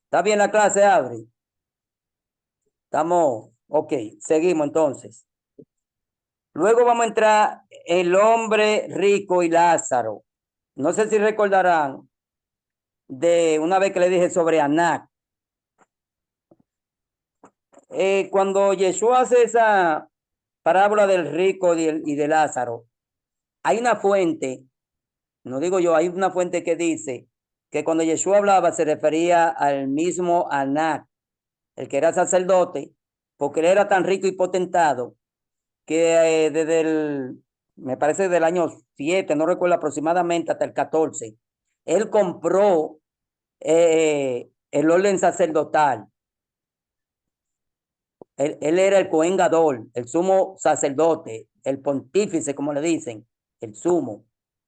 ¿Está bien la clase, Adri? Estamos, ok, seguimos entonces. Luego vamos a entrar el hombre rico y Lázaro. No sé si recordarán de una vez que le dije sobre Anac. Cuando Yeshua hace esa parábola del rico y de Lázaro, hay una fuente, no digo yo, hay una fuente que dice que cuando Yeshua hablaba se refería al mismo Anac, el que era sacerdote, porque él era tan rico y potentado que me parece del año 7, no recuerdo aproximadamente, hasta el 14, él compró el orden sacerdotal. Él era el Cohen Gadol, el sumo sacerdote, el pontífice, como le dicen, el sumo,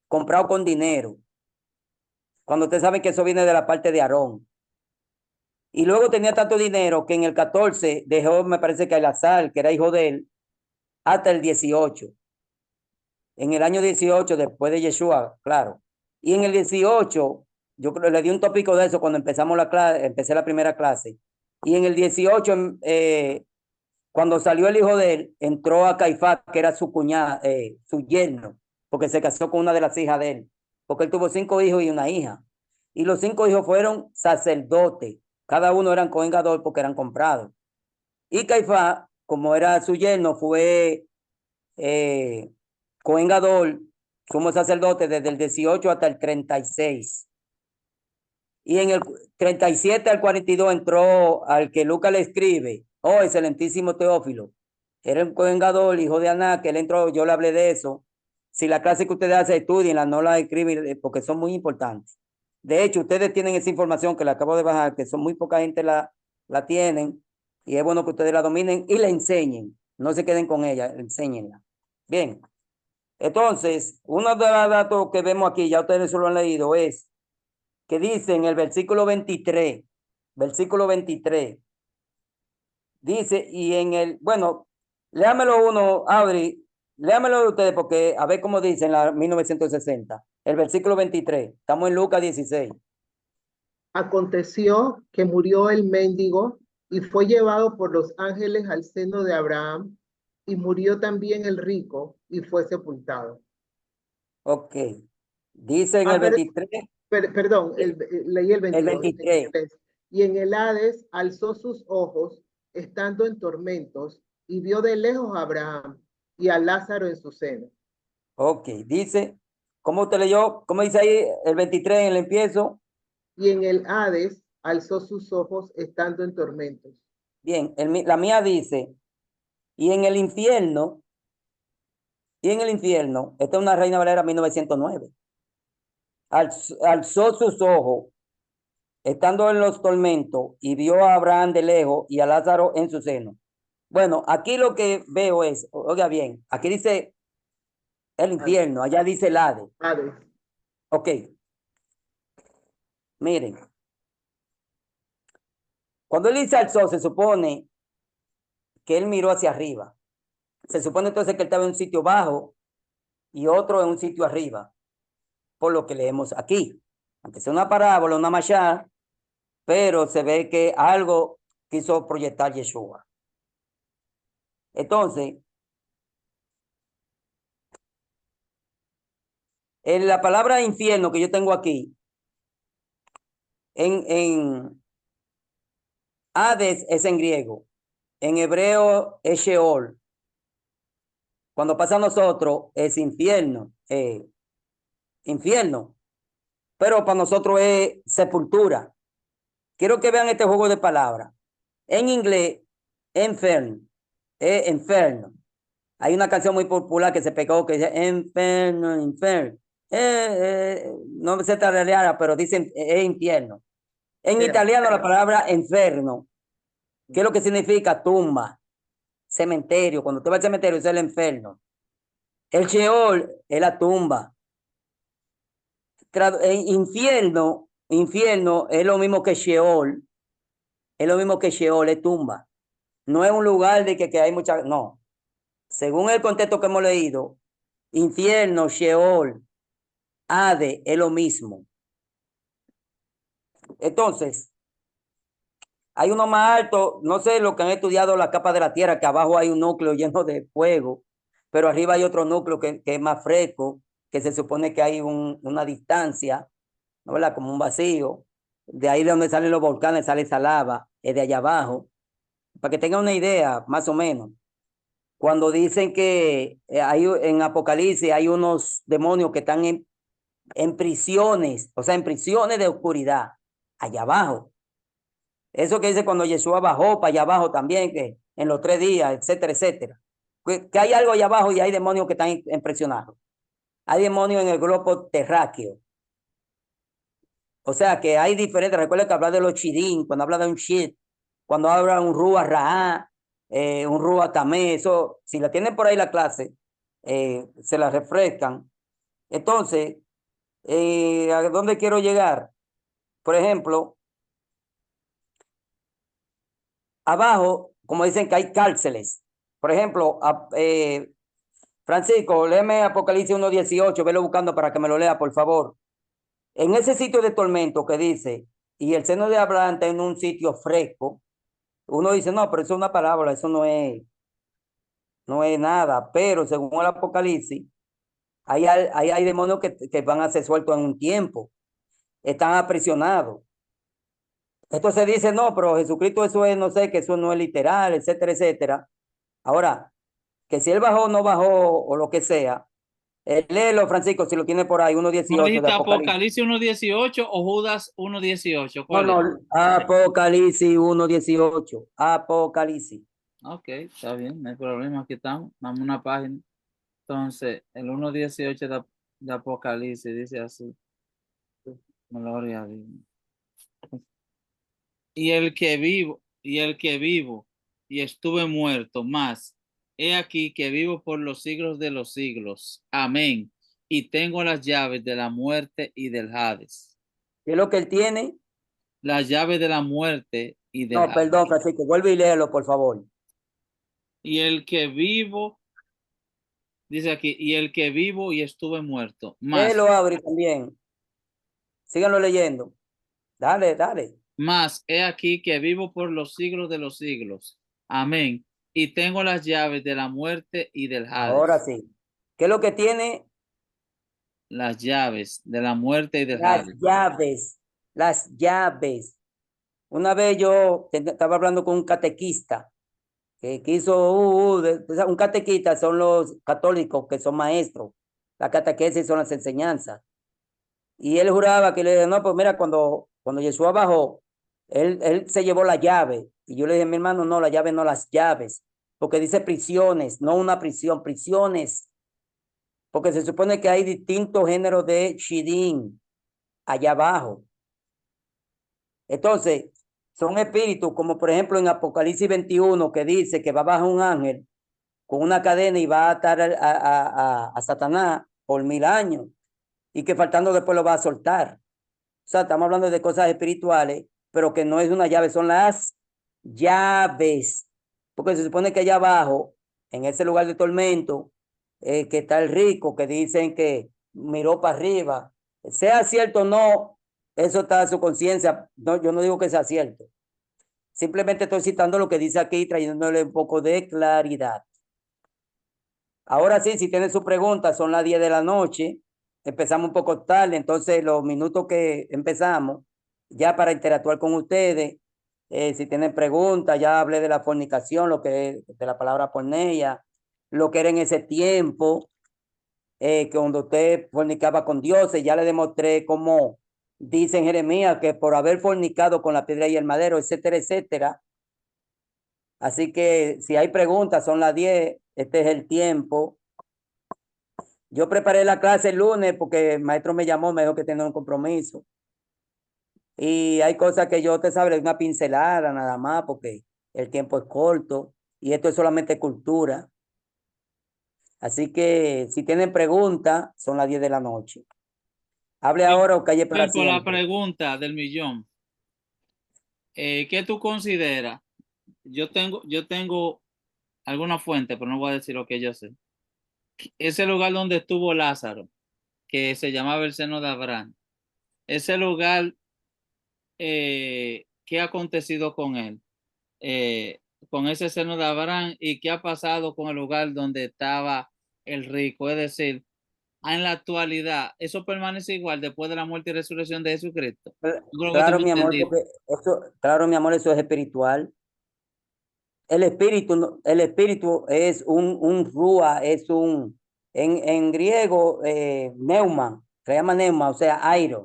comprado con dinero. Cuando ustedes saben que eso viene de la parte de Aarón. Y luego tenía tanto dinero que en el 14 dejó, me parece que Elazar, que era hijo de él, hasta el 18. En el año 18, después de Yeshua, claro. Y en el 18, yo creo le di un tópico de eso cuando empezamos la clase, empecé la primera clase. Y en el 18, cuando salió el hijo de él, entró a Caifás, que era su cuñada, su yerno, porque se casó con una de las hijas de él, porque él tuvo 5 hijos y una hija. Y los 5 hijos fueron sacerdotes, cada uno eran Cohen Gadol porque eran comprados. Y Caifás, como era su yerno, fue Cohen Gadol, sumo sacerdote desde el 18 hasta el 36. Y en el 37 al 42 entró al que Lucas le escribe, oh, excelentísimo Teófilo. Era un Cohen Gadol, hijo de Aná, que él entró, yo le hablé de eso. Si la clase que ustedes hacen, estudienla, no la escriben porque son muy importantes. De hecho, ustedes tienen esa información que la acabo de bajar, que son muy poca gente la tienen, y es bueno que ustedes la dominen y la enseñen. No se queden con ella, enséñenla. Bien. Entonces, uno de los datos que vemos aquí, ya ustedes se lo han leído, es que dice en el versículo 23, dice, y en el, bueno, léamelo uno, Audrey, léamelo de ustedes porque a ver cómo dice en la 1960, el versículo 23, estamos en Lucas 16. Aconteció que murió el mendigo y fue llevado por los ángeles al seno de Abraham, y murió también el rico y fue sepultado. Ok, dice en el 23. Perdón, leí el 22. El 23. Y en el Hades alzó sus ojos, estando en tormentos, y vio de lejos a Abraham y a Lázaro en su seno. Ok, dice, ¿cómo usted leyó? ¿Cómo dice ahí el 23 en el empiezo? Y en el Hades alzó sus ojos, estando en tormentos. Bien, la mía dice, y en el infierno, esta es una Reina Valera 1909, alzó sus ojos, estando en los tormentos, y vio a Abraham de lejos y a Lázaro en su seno. Bueno, aquí lo que veo es, oiga bien, aquí dice el infierno, allá dice el Hades. Hades. Ok, miren, cuando él dice alzó, se supone que él miró hacia arriba. Se supone entonces que él estaba en un sitio bajo y otro en un sitio arriba, por lo que leemos aquí. Aunque sea una parábola, una mashá, pero se ve que algo quiso proyectar Yeshua. Entonces, en la palabra infierno que yo tengo aquí, en Hades es en griego, en hebreo es Sheol. Cuando pasa a nosotros es infierno, pero para nosotros es sepultura. Quiero que vean este juego de palabras. En inglés, inferno, es inferno. Hay una canción muy popular que se pegó que dice inferno, inferno. No sé tararear, pero dicen es infierno. En italiano la palabra inferno, ¿qué es lo que significa? Tumba, cementerio. Cuando usted va al cementerio es el infierno. El Sheol es la tumba. Infierno es lo mismo que Sheol, es lo mismo que Sheol, es tumba. No es un lugar de que hay mucha, no. Según el contexto que hemos leído, infierno, Sheol, Hades, es lo mismo. Entonces, hay uno más alto, no sé lo que han estudiado la capa de la Tierra, que abajo hay un núcleo lleno de fuego, pero arriba hay otro núcleo que es más fresco, que se supone que hay una distancia, ¿no? ¿Verdad? Como un vacío. De ahí de donde salen los volcanes sale esa lava, es de allá abajo. Para que tengan una idea, más o menos. Cuando dicen que hay, en Apocalipsis hay unos demonios que están en prisiones, o sea, en prisiones de oscuridad, allá abajo. Eso que dice cuando Jesús bajó para allá abajo también, que en los 3 días, etcétera, etcétera. Que hay algo allá abajo y hay demonios que están impresionados. Hay demonios en el globo terráqueo. O sea que hay diferentes. Recuerda que habla de los chidín, cuando habla de un shit, cuando habla de un rúa raá, un rúa tamé, eso, si la tienen por ahí la clase, se la refrescan. Entonces, ¿a dónde quiero llegar? Por ejemplo, abajo, como dicen que hay cárceles. Por ejemplo, Francisco, léeme Apocalipsis 1:18, velo buscando para que me lo lea, por favor. En ese sitio de tormento que dice, y el seno de Abraham está en un sitio fresco, uno dice, no, pero eso es una parábola, eso no es nada. Pero según el Apocalipsis, hay demonios que van a ser sueltos en un tiempo, están aprisionados. Entonces dice, no, pero Jesucristo eso es, no sé, que eso no es literal, etcétera, etcétera. Ahora, que si él bajó o no bajó o lo que sea, léelo, Francisco, si lo tiene por ahí, ¿No 1:18 de dijiste Apocalipsis. Apocalipsis 1:18 o Judas 1:18? No, ¿Cuál es? no, Apocalipsis 1:18, Apocalipsis. Ok, está bien, no hay problema, aquí estamos, dame una página. Entonces, el 1:18 de Apocalipsis dice así, gloria a Dios. Y el que vivo, y estuve muerto, más, he aquí que vivo por los siglos de los siglos. Amén. Y tengo las llaves de la muerte y del Hades. ¿Qué es lo que él tiene? Las llaves de la muerte y del No, Hades. perdón, Francisco, vuelve y léelo, por favor. Y el que vivo, dice aquí, y el que vivo y estuve muerto, más, Léelo, Abre también. Síganlo leyendo. Dale, dale. más, he aquí que vivo por los siglos de los siglos. Amén. Y tengo las llaves de la muerte y del Ahora Hades. sí. ¿Qué es lo que tiene? Las llaves de la muerte y del Las Hades. llaves. Las llaves. Una vez yo estaba hablando con un catequista que quiso, un catequista son los católicos que son maestros. La catequesis son las enseñanzas. Y él juraba que le dije, no, pues mira, cuando Jesús bajó, él se llevó la llave. Y yo le dije, mi hermano, no, la llave no, las llaves. Porque dice prisiones, no una prisión, prisiones. Porque se supone que hay distintos géneros de shidín allá abajo. Entonces, son espíritus, como por ejemplo en Apocalipsis 21, que dice que va a bajar un ángel con una cadena y va a atar a Satanás por 1000 años. Y que faltando después lo va a soltar. O sea, estamos hablando de cosas espirituales, pero que no es una llave, son las llaves. Porque se supone que allá abajo, en ese lugar de tormento, que está el rico, que dicen que miró para arriba. Sea cierto o no, eso está a su conciencia. No, yo no digo que sea cierto. Simplemente estoy citando lo que dice aquí, trayéndole un poco de claridad. Ahora sí, si tienen su pregunta, son las 10 de la noche. Empezamos un poco tarde, entonces los minutos que empezamos, ya para interactuar con ustedes, si tienen preguntas, ya hablé de la fornicación, lo que es de la palabra porneia, lo que era en ese tiempo, que cuando usted fornicaba con dioses, ya le demostré cómo dice en Jeremías que por haber fornicado con la piedra y el madero, etcétera, etcétera. Así que si hay preguntas, son las 10, este es el tiempo. Yo preparé la clase el lunes porque el maestro me llamó, me dijo que tenía un compromiso. Y hay cosas que yo, te sabe, una pincelada nada más porque el tiempo es corto y esto es solamente cultura. Así que si tienen preguntas, son las 10 de la noche. Hable ahora o calle para Por la siempre. pregunta del millón. ¿qué tú consideras? Yo tengo alguna fuente, pero no voy a decir lo que yo sé. Ese lugar donde estuvo Lázaro, que se llamaba el seno de Abraham, ese lugar, ¿qué ha acontecido con él? Con ese seno de Abraham y qué ha pasado con el lugar donde estaba el rico. Es decir, en la actualidad, eso permanece igual después de la muerte y resurrección de Jesucristo. Yo creo que tú Claro, me mi amor, entendiste. porque eso, claro, mi amor, eso es espiritual. El espíritu, el espíritu es un rúa, es en griego, neuma, se llama neuma, o sea, aire,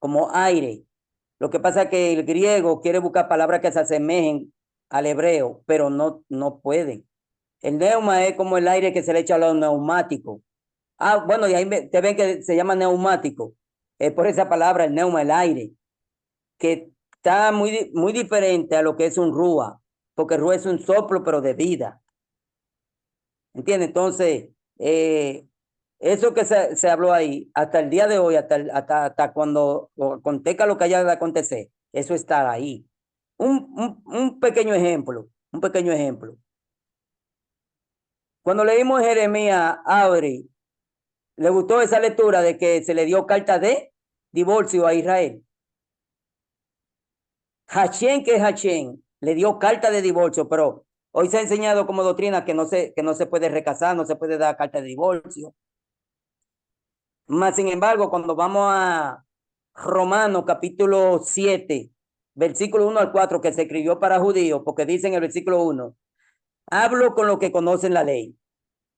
como aire. Lo que pasa es que el griego quiere buscar palabras que se asemejen al hebreo, pero no pueden. El neuma es como el aire que se le echa a los neumáticos. Ah, bueno, y ahí te ven que se llama neumático. Es por esa palabra, el neuma, el aire, que está muy diferente a lo que es un rúa, porque rúa es un soplo, pero de vida. ¿Entiendes? Entonces, eso que se habló ahí, hasta el día de hoy, hasta cuando acontezca lo que haya de acontecer, eso está ahí. Un pequeño ejemplo, un pequeño ejemplo. Cuando leímos Jeremías, Auri, ¿le gustó esa lectura de que se le dio carta de divorcio a Israel? Hachén, que es Hachén, le dio carta de divorcio, pero hoy se ha enseñado como doctrina que no se puede recasar, no se puede dar carta de divorcio. Más sin embargo, cuando vamos a Romanos capítulo 7, versículo 1 al 4, que se escribió para judíos, porque dice en el versículo 1, hablo con los que conocen la ley.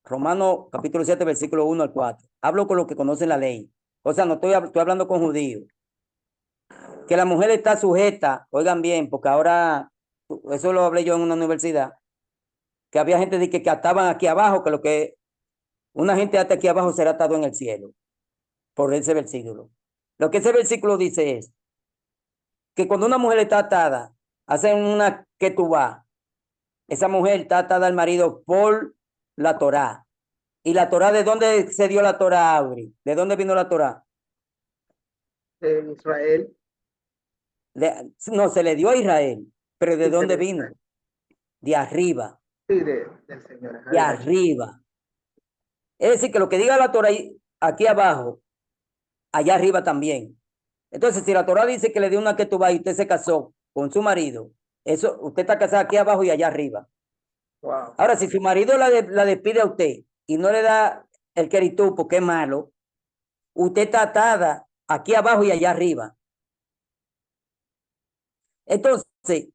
Romanos capítulo 7, versículo 1 al 4. Hablo con los que conocen la ley. O sea, no estoy hablando con judíos. Que la mujer está sujeta, oigan bien, porque ahora, eso lo hablé yo en una universidad, que había gente que ataban aquí abajo, que lo que una gente ata aquí abajo será atado en el cielo, por ese versículo. Lo que ese versículo dice es que cuando una mujer está atada, hacen una ketubá, esa mujer está atada al marido por la Torá. ¿Y la Torá de dónde se dio la Torá, Auri? ¿De dónde vino la Torá? En Israel. No, se le dio a Israel, pero ¿de Sí, dónde vino? De arriba, sí, del Señor. Ajá, de de la chica. arriba. Es decir, que lo que diga la Torá aquí abajo, allá arriba también. Entonces, si la Torá dice que le dio una ketubá y usted se casó con su marido, eso, usted está casado aquí abajo y allá arriba. Wow. Ahora, si su marido la despide a usted y no le da el queritú porque es malo, usted está atada aquí abajo y allá arriba. Entonces,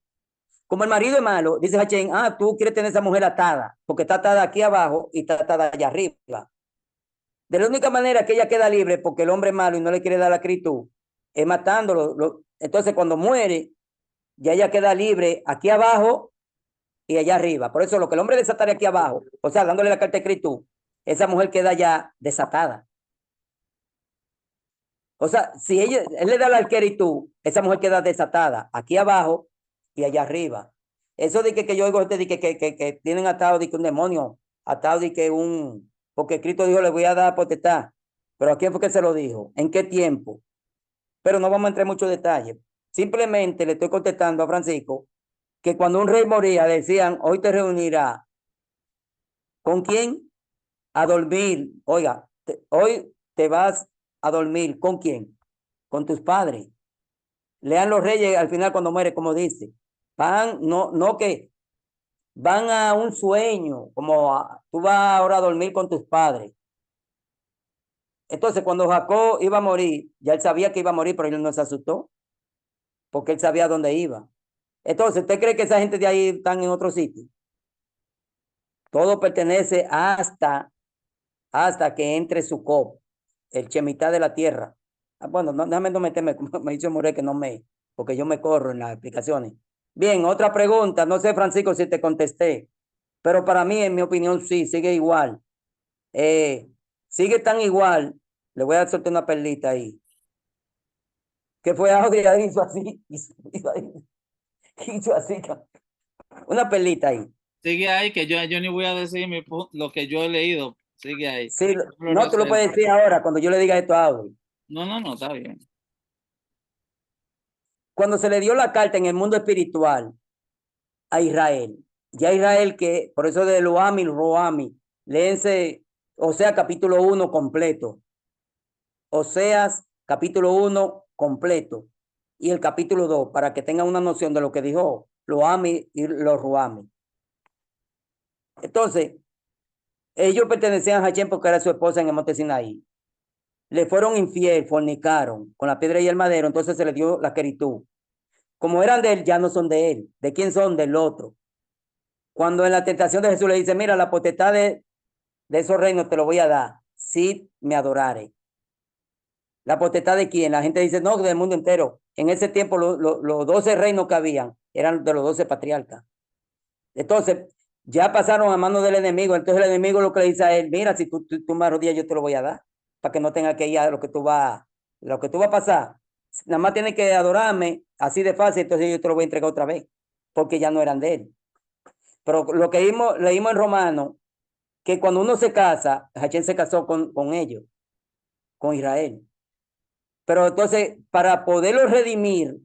como el marido es malo, dice Hachén, tú quieres tener esa mujer atada, porque está atada aquí abajo y está atada allá arriba. De la única manera que ella queda libre, porque el hombre es malo y no le quiere dar la escritura, es matándolo. Entonces, cuando muere, ya ella queda libre aquí abajo y allá arriba. Por eso, lo que el hombre desataría aquí abajo, o sea, dándole la carta de escritura, esa mujer queda ya desatada. O sea, si él le da la escritura, esa mujer queda desatada aquí abajo y allá arriba. Eso de que yo oigo gente de que tienen atado de que un demonio, atado de que porque Cristo dijo, le voy a dar potestad. Pero ¿a quién fue que se lo dijo? ¿En qué tiempo? Pero no vamos a entrar en muchos detalles. Simplemente le estoy contestando a Francisco que cuando un rey moría decían, hoy te reunirá. ¿Con quién? A dormir. Oiga, hoy te vas a dormir. ¿Con quién? Con tus padres. Lean los reyes al final cuando muere, como dice. Van, no que van a un sueño, tú vas ahora a dormir con tus padres. Entonces, cuando Jacob iba a morir, ya él sabía que iba a morir, pero él no se asustó, porque él sabía dónde iba. Entonces, ¿usted cree que esa gente de ahí están en otro sitio? Todo pertenece hasta que entre su cop, el chemitá de la tierra. Bueno, déjame no meterme, como me dice More, porque yo me corro en las explicaciones. Bien, otra pregunta, no sé, Francisco, si te contesté, pero para mí, en mi opinión, sí, sigue igual. Sigue tan igual. Le voy a soltar una perlita ahí. ¿Qué fue Audrey? Hizo así, hizo así. Una perlita ahí. Sigue ahí, que yo ni voy a decir lo que yo he leído. Sigue ahí. Sí, Yo lo no, tú lo reservo. puedes decir ahora cuando yo le diga esto a Audrey. No, está bien. cuando se le dio la carta en el mundo espiritual a Israel, ya Israel que, por eso de Loami, Roami, léense Oseas capítulo 1 completo, Oseas capítulo 1 completo y el capítulo 2 para que tengan una noción de lo que dijo Loami y los Ruami. Entonces, ellos pertenecían a Hachem porque era su esposa en el monte Sinaí. Le fueron infiel, fornicaron con la piedra y el madero, entonces se le dio la queritud. Como eran de él, ya no son de él. ¿De quién son? Del otro. Cuando en la tentación de Jesús le dice, mira, la potestad de esos reinos te lo voy a dar, si me adorare. ¿La potestad de quién? La gente dice, no, del mundo entero. En ese tiempo los 12 reinos que habían eran de los 12 patriarcas. Entonces, ya pasaron a manos del enemigo. Entonces el enemigo lo que le dice a él, mira, si tú me arrodillas, yo te lo voy a dar, para que no tenga que ir a lo que tú vas a pasar. Nada más tienes que adorarme, así de fácil, entonces yo te lo voy a entregar otra vez, porque ya no eran de él. Pero lo que leímos en Romano, que cuando uno se casa, Hachem se casó con ellos, con Israel. Pero entonces, para poderlo redimir,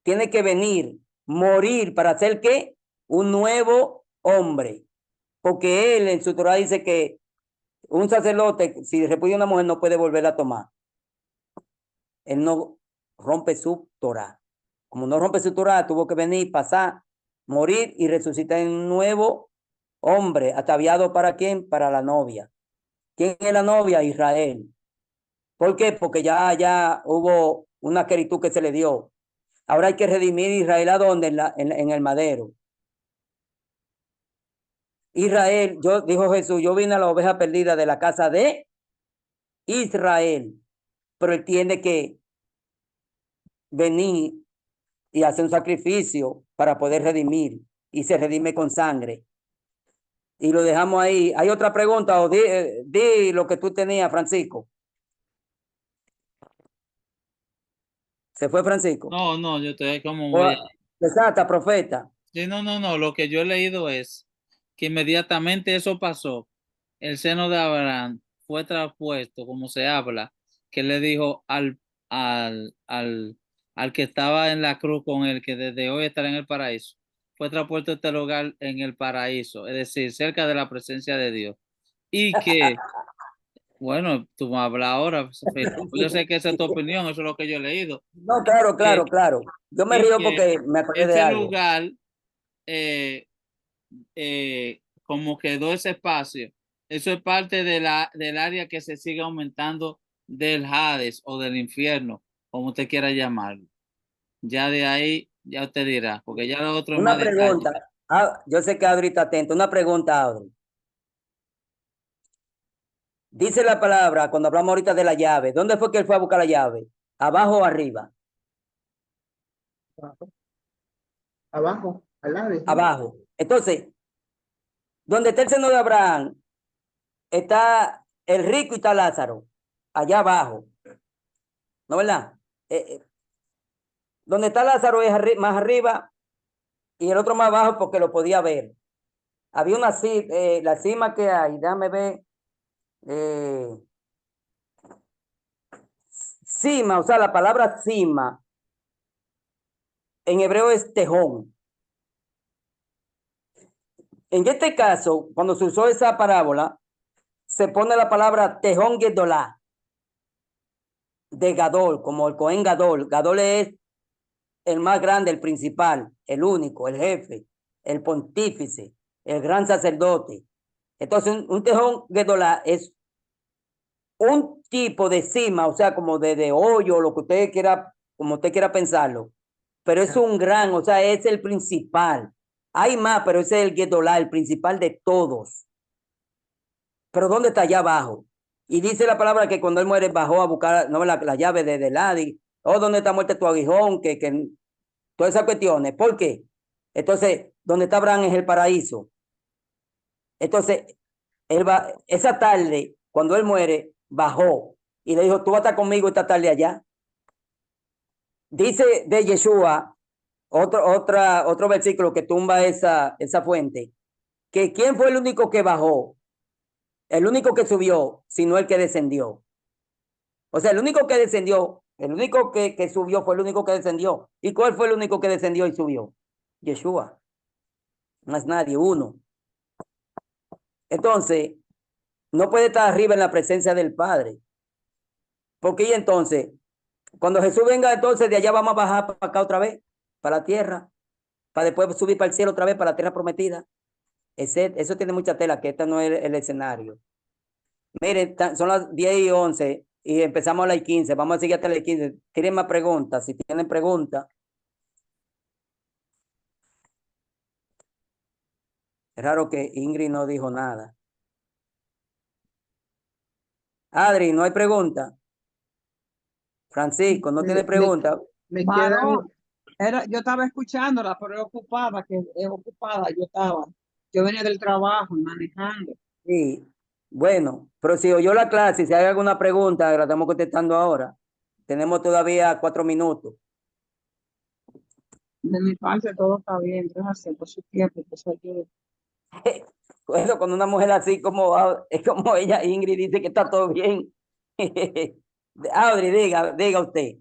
tiene que venir, morir, para hacer ¿qué? Un nuevo hombre. Porque él en su Torah dice que un sacerdote, si repudia a una mujer, no puede volverla a tomar. Él no rompe su Torah. Como no rompe su Torah, tuvo que venir, pasar, morir y resucitar en un nuevo hombre, ataviado ¿para quién? Para la novia. ¿Quién es la novia? Israel. ¿Por qué? Porque ya hubo una queritud que se le dio. Ahora hay que redimir a Israel ¿a dónde? En el madero. Israel, dijo Jesús, yo vine a la oveja perdida de la casa de Israel, pero él tiene que venir y hacer un sacrificio para poder redimir, y se redime con sangre. Y lo dejamos ahí. ¿Hay otra pregunta? O di lo que tú tenías, Francisco. ¿Se fue Francisco? No, yo estoy como voy. Exacto, profeta. Sí, no. Lo que yo he leído es que inmediatamente eso pasó, el seno de Abraham fue traspuesto, como se habla, que le dijo al que estaba en la cruz con él, que desde hoy estará en el paraíso, fue traspuesto este lugar en el paraíso, es decir, cerca de la presencia de Dios. Y que, bueno, tú me hablas ahora, yo sé que esa es tu opinión, eso es lo que yo he leído. No, claro. Yo me Y río que porque me acordé de ese algo. lugar como quedó ese espacio, eso es parte del área que se sigue aumentando del Hades o del infierno, como usted quiera llamarlo. Ya de ahí, ya usted dirá, porque ya lo otro es Una más detalle. pregunta. Yo sé que Audrey está atento. Una pregunta, Audrey. Dice la palabra, cuando hablamos ahorita de la llave, ¿dónde fue que él fue a buscar la llave? ¿Abajo o arriba? Abajo, al lado. Abajo. Entonces, donde está el seno de Abraham, está el rico y está Lázaro, allá abajo. ¿No, verdad? Donde está Lázaro es más arriba y el otro más abajo porque lo podía ver. Había la cima que hay, déjame ver. Cima, o sea, la palabra cima en hebreo es tejón. En este caso, cuando se usó esa parábola, se pone la palabra tejón gedolá, de Gadol, como el Cohen Gadol. Gadol es el más grande, el principal, el único, el jefe, el pontífice, el gran sacerdote. Entonces, un tejón gedolá es un tipo de cima, o sea, como de hoyo, lo que usted quiera, como usted quiera pensarlo. Pero es un gran, o sea, es el principal. Hay más, pero ese es el Gedolá, el principal de todos. Pero ¿dónde está allá abajo? Y dice la palabra que cuando él muere bajó a buscar no, la llave de Ladi. Oh, ¿dónde está muerto tu aguijón? Que todas esas cuestiones. ¿Por qué? Entonces, ¿dónde está Abraham es el paraíso? Entonces, esa tarde, cuando él muere, bajó y le dijo, tú vas a estar conmigo esta tarde allá. Dice de Yeshua, otro versículo que tumba esa fuente, que ¿quién fue el único que bajó? El único que subió, sino el que descendió. O sea, el único que descendió El único que subió fue el único que descendió. ¿Y cuál fue el único que descendió y subió? Yeshua. No es nadie, uno. Entonces, no puede estar arriba en la presencia del Padre. Porque y entonces, cuando Jesús venga, entonces de allá vamos a bajar para acá otra vez, para la tierra, para después subir para el cielo otra vez, para la tierra prometida. Eso tiene mucha tela, que este no es el escenario. Miren, son las 10:11 y empezamos a las 15. Vamos a seguir hasta las 15. ¿Tienen más preguntas? Si tienen preguntas. Es raro que Ingrid no dijo nada. Adri, ¿no hay pregunta? Francisco, ¿no tiene pregunta? Me Varón, quedan, yo estaba escuchándola, pero es ocupada, yo estaba. Yo venía del trabajo manejando. Sí. Bueno, pero si oyó la clase, si hay alguna pregunta, la estamos contestando ahora. Tenemos todavía 4 minutos. De mi parte todo está bien, gracias por su tiempo, por su ayuda. Bueno, con una mujer así como, es como ella, Ingrid, dice que está todo bien. Audrey, diga usted.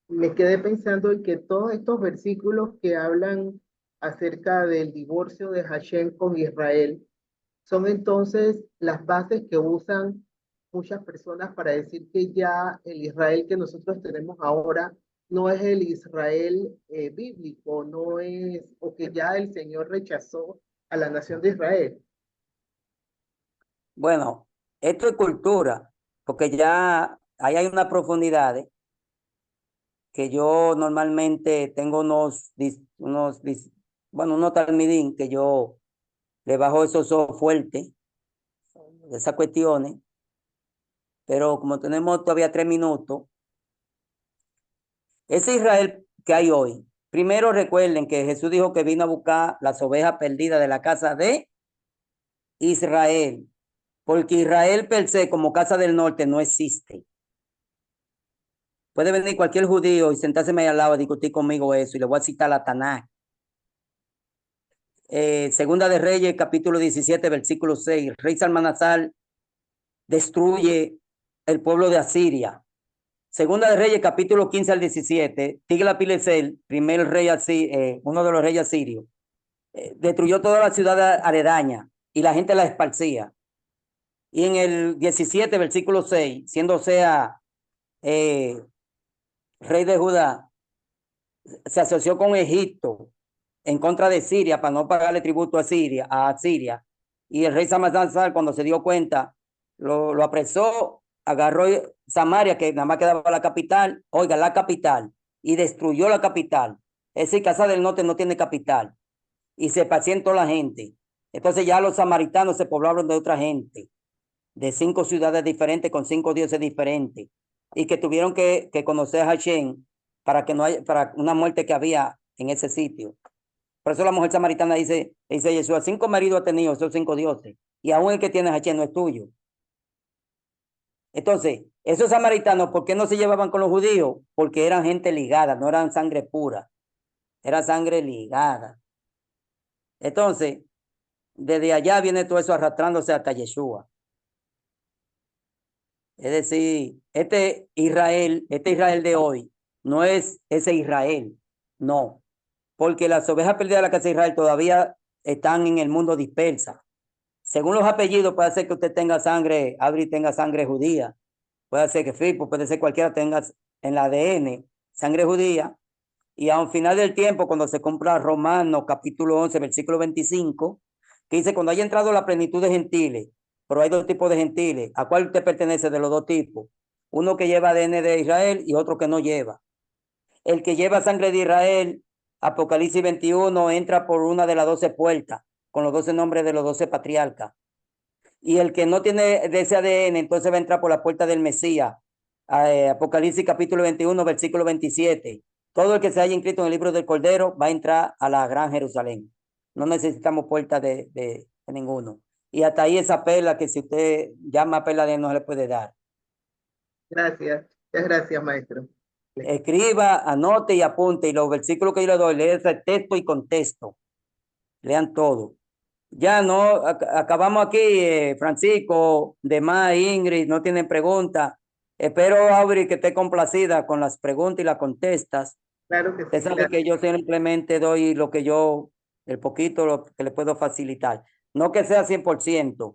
me quedé pensando en que todos estos versículos que hablan acerca del divorcio de Hashem con Israel son entonces las bases que usan muchas personas para decir que ya el Israel que nosotros tenemos ahora no es el Israel bíblico, no es, o que ya el Señor rechazó a la nación de Israel. Bueno, esto es cultura, porque ya ahí hay una profundidad que yo normalmente tengo unos talmidín que yo le bajo esos ojos fuertes de esas cuestiones, pero como tenemos todavía 3 minutos, ese Israel que hay hoy, primero recuerden que Jesús dijo que vino a buscar las ovejas perdidas de la casa de Israel, porque Israel per se como casa del norte no existe. Puede venir cualquier judío y sentarse ahí al lado a discutir conmigo eso, y le voy a citar la Tanakh. Segunda de Reyes, capítulo 17, versículo 6. Rey Salmanasar destruye el pueblo de Asiria. Segunda de Reyes, capítulo 15 al 17. Tiglat-Pileser, primer rey uno de los reyes asirios, destruyó toda la ciudad aledaña y la gente la esparcía. Y en el 17, versículo 6, siendo Osea rey de Judá, se asoció con Egipto en contra de Siria para no pagarle tributo a Siria. Y el rey Salmanasar, cuando se dio cuenta, lo apresó, agarró Samaria, que nada más quedaba la capital, la capital, y destruyó la capital. Es decir, Casa del Norte no tiene capital. Y se pacientó la gente. Entonces ya los samaritanos se poblaron de otra gente, de 5 ciudades diferentes, con 5 dioses diferentes, y que tuvieron que conocer a Hashem para una muerte que había en ese sitio. Por eso la mujer samaritana dice Jesús, 5 maridos ha tenido esos 5 dioses, y aún el que tiene Hashem no es tuyo. Entonces, esos samaritanos, ¿por qué no se llevaban con los judíos? Porque eran gente ligada, no eran sangre pura, era sangre ligada. Entonces, desde allá viene todo eso arrastrándose hasta Yeshua. Es decir, este Israel de hoy, no es ese Israel, no, porque las ovejas perdidas de la casa de Israel todavía están en el mundo dispersas. Según los apellidos, puede ser que usted tenga sangre, Abri tenga sangre judía, puede ser que Fipo, puede ser cualquiera tenga en el ADN sangre judía, y a un final del tiempo, cuando se cumpla Romanos capítulo 11, versículo 25, que dice, cuando haya entrado la plenitud de gentiles, pero hay 2 tipos de gentiles, ¿a cuál usted pertenece de los 2 tipos? Uno que lleva ADN de Israel y otro que no lleva. El que lleva sangre de Israel, Apocalipsis 21, entra por una de las 12 puertas, con los 12 nombres de los 12 patriarcas. Y el que no tiene de ese ADN, entonces va a entrar por la puerta del Mesías. Apocalipsis capítulo 21, versículo 27. Todo el que se haya inscrito en el libro del Cordero va a entrar a la gran Jerusalén. No necesitamos puerta de ninguno. Y hasta ahí esa perla que si usted llama perla de él no se le puede dar. Gracias. Muchas gracias, maestro. Escriba, anote y apunte. Y los versículos que yo le doy, lee ese texto y contexto. Lean todo. Ya no, acabamos aquí, Francisco, demás, Ingrid, no tienen preguntas. Espero, Audrey, que esté complacida con las preguntas y las contestas. Claro que Usted sí. sabe Gracias. que yo simplemente doy lo que yo, el poquito lo que le puedo facilitar. No que sea 100%,